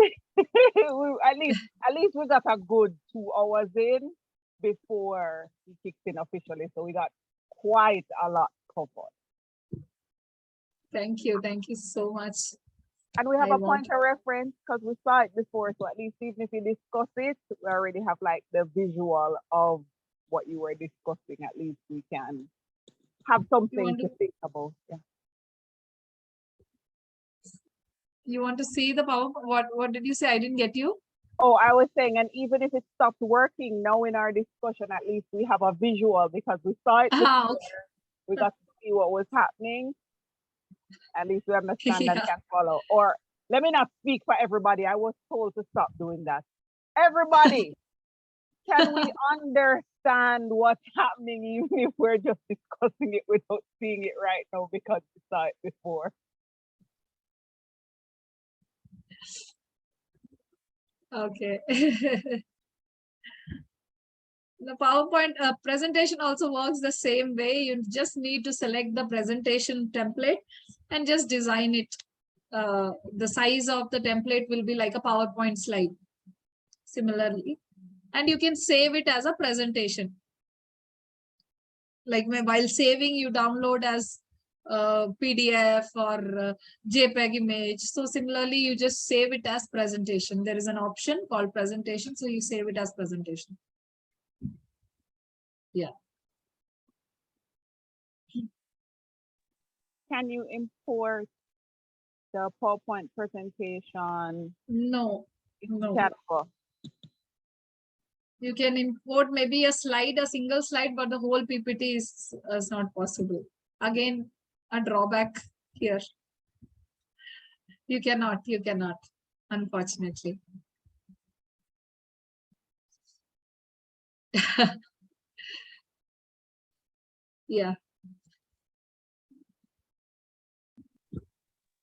at least we got a good 2 hours in before he kicked in officially. So we got quite a lot covered. Thank you so much. And we have I a point of reference because we saw it before. So at least even if you discuss it, we already have like the visual of what you were discussing. At least we can have something to think about. Yeah. You want to see the power? What did you say? I didn't get you. Oh, I was saying, and even if it stopped working now in our discussion, at least we have a visual because we saw it before. Okay. We got to see what was happening. At least we understand and can follow. Or let me not speak for everybody. I was told to stop doing that. Everybody, can we understand what's happening even if we're just discussing it without seeing it right now because we saw it before? Okay. The PowerPoint presentation also works the same way. You just need to select the presentation template and just design it. The size of the template will be like a PowerPoint slide. Similarly, and you can save it as a presentation. Like while saving, you download as PDF or JPEG image. So similarly, you just save it as presentation. There is an option called presentation. So you save it as presentation. Yeah. Can you import the PowerPoint presentation? No. Canva? You can import maybe a slide, a single slide, but the whole PPT is not possible. Again, a drawback here. You cannot, unfortunately. Yeah.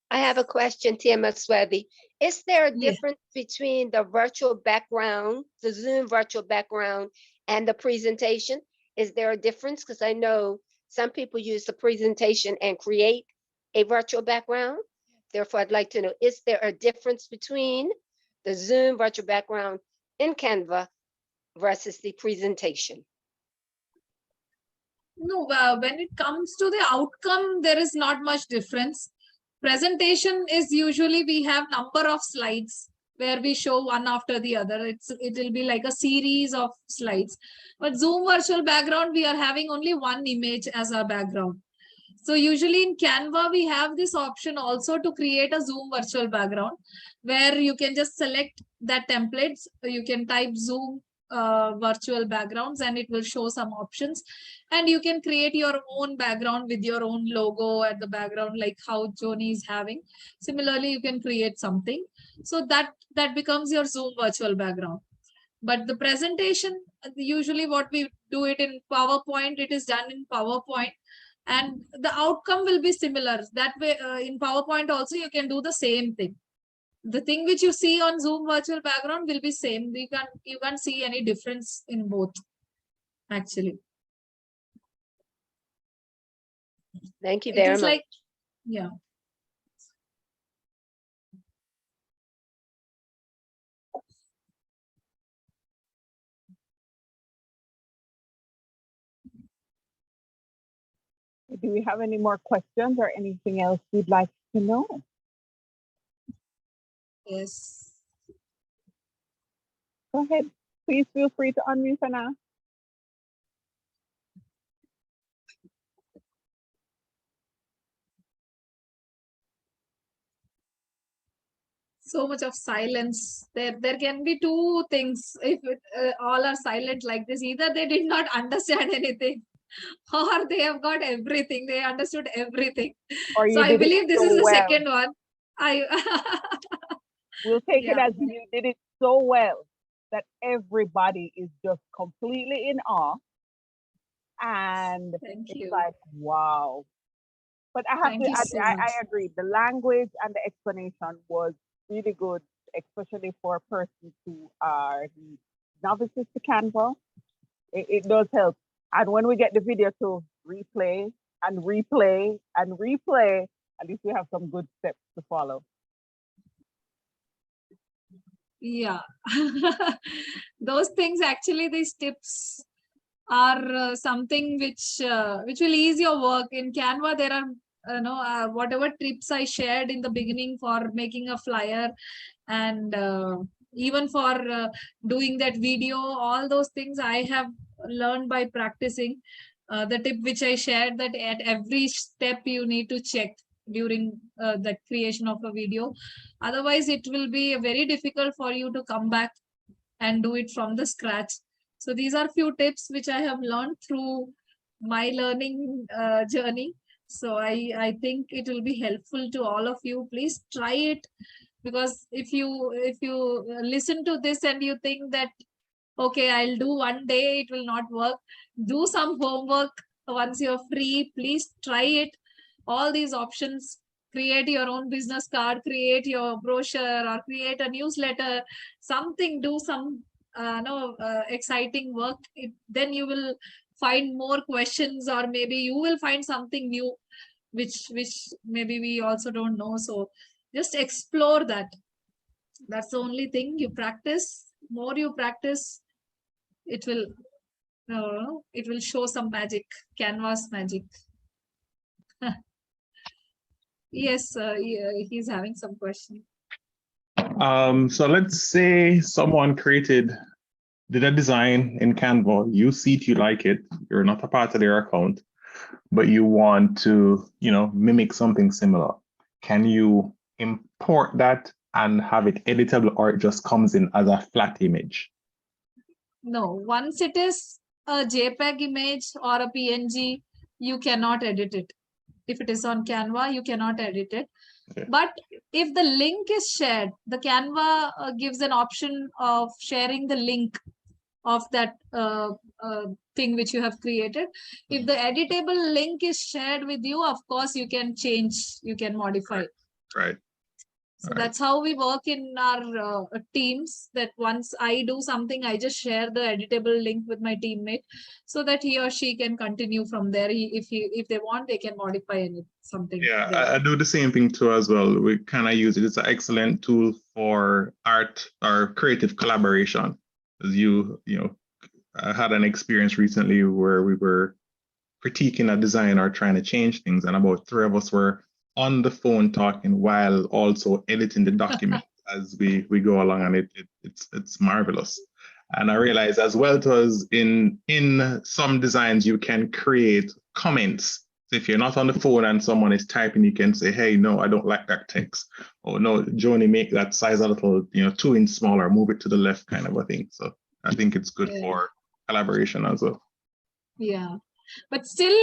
I have a question, Tia Aswathy. Is there a difference between the virtual background, the Zoom virtual background, and the presentation? Is there a difference? Because I know some people use the presentation and create a virtual background. Therefore, I'd like to know, is there a difference between the Zoom virtual background in Canva versus the presentation? No, when it comes to the outcome, there is not much difference. Presentation is usually we have number of slides where we show one after the other. It will be like a series of slides. But Zoom virtual background, we are having only one image as our background. So usually in Canva, we have this option also to create a Zoom virtual background where you can just select that templates. You can type Zoom virtual backgrounds and it will show some options, and you can create your own background with your own logo at the background, like how Joni is having. Similarly, you can create something, so that becomes your Zoom virtual background. But the presentation, usually what we do it in PowerPoint, it is done in PowerPoint, and the outcome will be similar. That way, in PowerPoint also you can do the same thing. The thing which you see on Zoom virtual background will be same. You can't see any difference in both, actually. Thank you very much. Yeah. Do we have any more questions or anything else you'd like to know? Yes. Go ahead. Please feel free to unmute and ask. So much of silence. There can be two things. If all are silent like this, either they did not understand anything, or they have got everything. They understood everything. Or So you I did it believe this so is the well. second one. I We'll take it Yeah. as you did it so well that everybody is just completely in awe. And Thank it's you. like, wow. But I have Thank to, you so I much. agree. The language and the explanation was really good, especially for persons who are novices to Canva. It does help. And when we get the video to replay and replay and replay, at least we have some good steps to follow. Yeah. Those things, actually, these tips are something which will ease your work. In Canva, there are whatever tips I shared in the beginning for making a flyer, and even for doing that video, all those things I have learned by practicing. The tip which I shared, that at every step you need to check during the creation of a video. Otherwise, it will be very difficult for you to come back and do it from the scratch. So these are few tips which I have learned through my learning journey. So I think it will be helpful to all of you. Please try it, because if you listen to this and you think that, okay, I'll do one day, it will not work, do some homework once you're free. Please try it. All these options: create your own business card, create your brochure, or create a newsletter, something, do some exciting work. Then you will find more questions, or maybe you will find something new which maybe we also don't know. So just explore that. That's the only thing. You practice. More you practice, it will show some magic, canvas magic. Yes, he's having some question. So let's say someone did a design in Canva, you see it, you like it, you're not a part of their account, but you want to, mimic something similar. Can you import that and have it editable, or it just comes in as a flat image? No, once it is a JPEG image or a PNG, you cannot edit it. If it is on Canva, you cannot edit it. Okay. But if the link is shared, the Canva gives an option of sharing the link of that thing which you have created. If the editable link is shared with you, of course, you can change, you can modify. Right. So that's how we work in our teams, that once I do something, I just share the editable link with my teammate so that he or she can continue from there. If they want, they can modify something. Yeah, I do the same thing too as well. We kind of use it. It's an excellent tool for art or creative collaboration. As I had an experience recently where we were critiquing a design or trying to change things, and about 3 of us were on the phone talking while also editing the document as we go along, and it's marvelous. And I realized as well, it was in some designs you can create comments. So if you're not on the phone and someone is typing, you can say, hey, no, I don't like that text. Or no, Joni, make that size a little, 2 inches smaller, move it to the left, kind of a thing. So I think it's good for collaboration as well. Yeah. But still,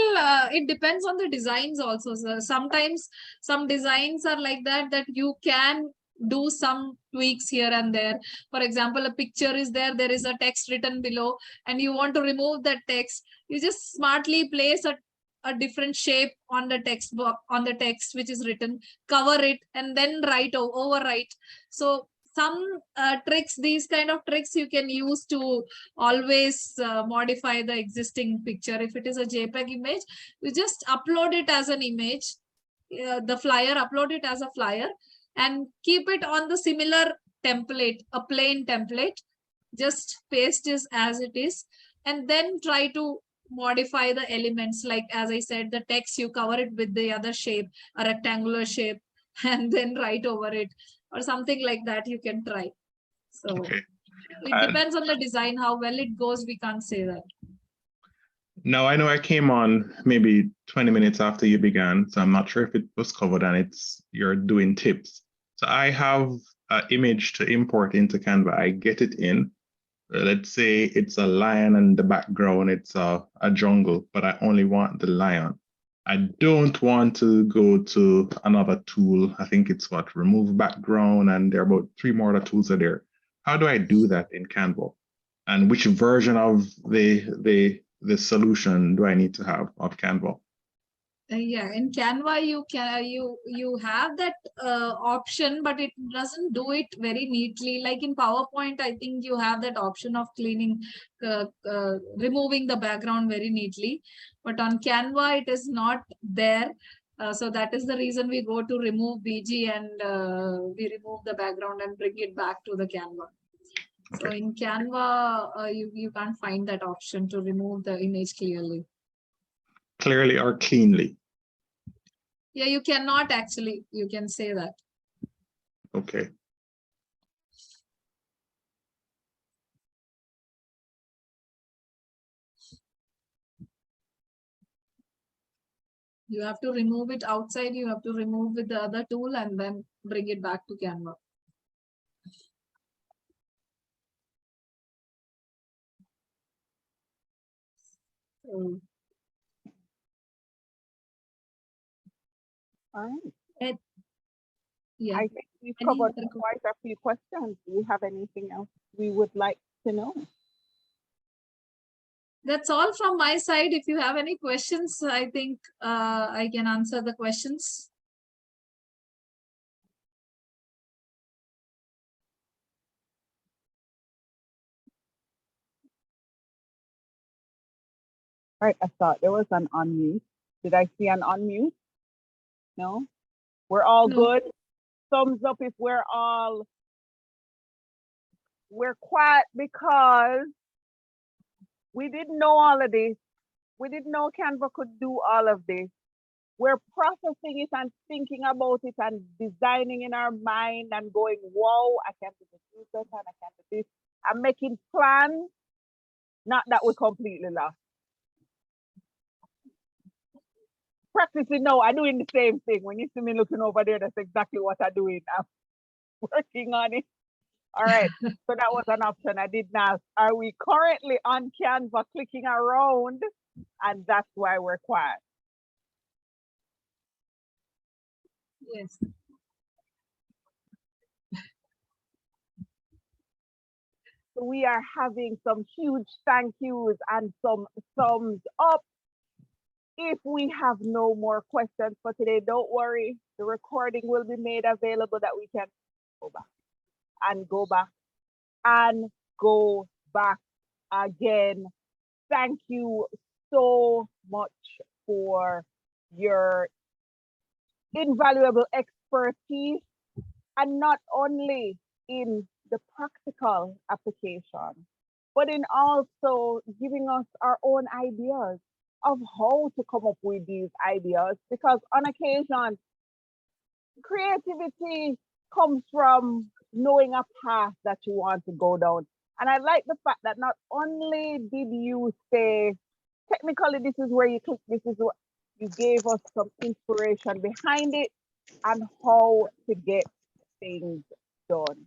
it depends on the designs also. So sometimes some designs are like that you can do some tweaks here and there. For example, a picture is there is a text written below, and you want to remove that text. You just smartly place a different shape on the text which is written, cover it, and then overwrite. So some tricks, these kind of tricks you can use to always modify the existing picture. If it is a JPEG image, you just upload it as an image, the flyer, upload it as a flyer, and keep it on the similar template, a plain template. Just paste it as it is, and then try to modify the elements. Like, as I said, the text, you cover it with the other shape, a rectangular shape, and then write over it, or something like that you can try. So it depends on the design, how well it goes. We can't say that. Now, I know I came on maybe 20 minutes after you began, so I'm not sure if it was covered, and you're doing tips. So I have an image to import into Canva. I get it in. Let's say it's a lion and the background, it's a jungle, but I only want the lion. I don't want to go to another tool. I think it's what, remove background, and there are about 3 more other tools are there. How do I do that in Canva? And which version of the solution do I need to have of Canva? Yeah, in Canva you have that option, but it doesn't do it very neatly. Like in PowerPoint, I think you have that option of cleaning, removing the background very neatly. But on Canva, it is not there. So that is the reason we go to remove BG and we remove the background and bring it back to the Canva. So in Canva, you can't find that option to remove the image clearly. Clearly or cleanly? Yeah, you cannot actually, you can say that. Okay. You have to remove it outside, you have to remove with the other tool and then bring it back to Canva. So, All right. yeah. I think we've Any covered other quite a few questions. Do we have anything else we would like to know? That's all from my side. If you have any questions, I think I can answer the questions. All right, I thought there was an unmute. Did I see an unmute? No? We're all No. good? Thumbs up if we're quiet because we didn't know all of this. We didn't know Canva could do all of this. We're processing it and thinking about it and designing in our mind and going, whoa, I can't do this and I can't do this. I'm making plans, not that we're completely lost. Practicing, no, I'm doing the same thing. When you see me looking over there, that's exactly what I'm doing. I'm working on it. All right, so that was an option I didn't ask. Are we currently on Canva clicking around? And that's why we're quiet. Yes. So we are having some huge thank yous and some thumbs up. If we have no more questions for today, don't worry. The recording will be made available that we can go back and go back and go back again. Thank you so much for your invaluable expertise, and not only in the practical application, but in also giving us our own ideas of how to come up with these ideas, because on occasion, creativity comes from knowing a path that you want to go down. And I like the fact that not only did you say, technically, this is where you click, this is what you gave us some inspiration behind it and how to get things done.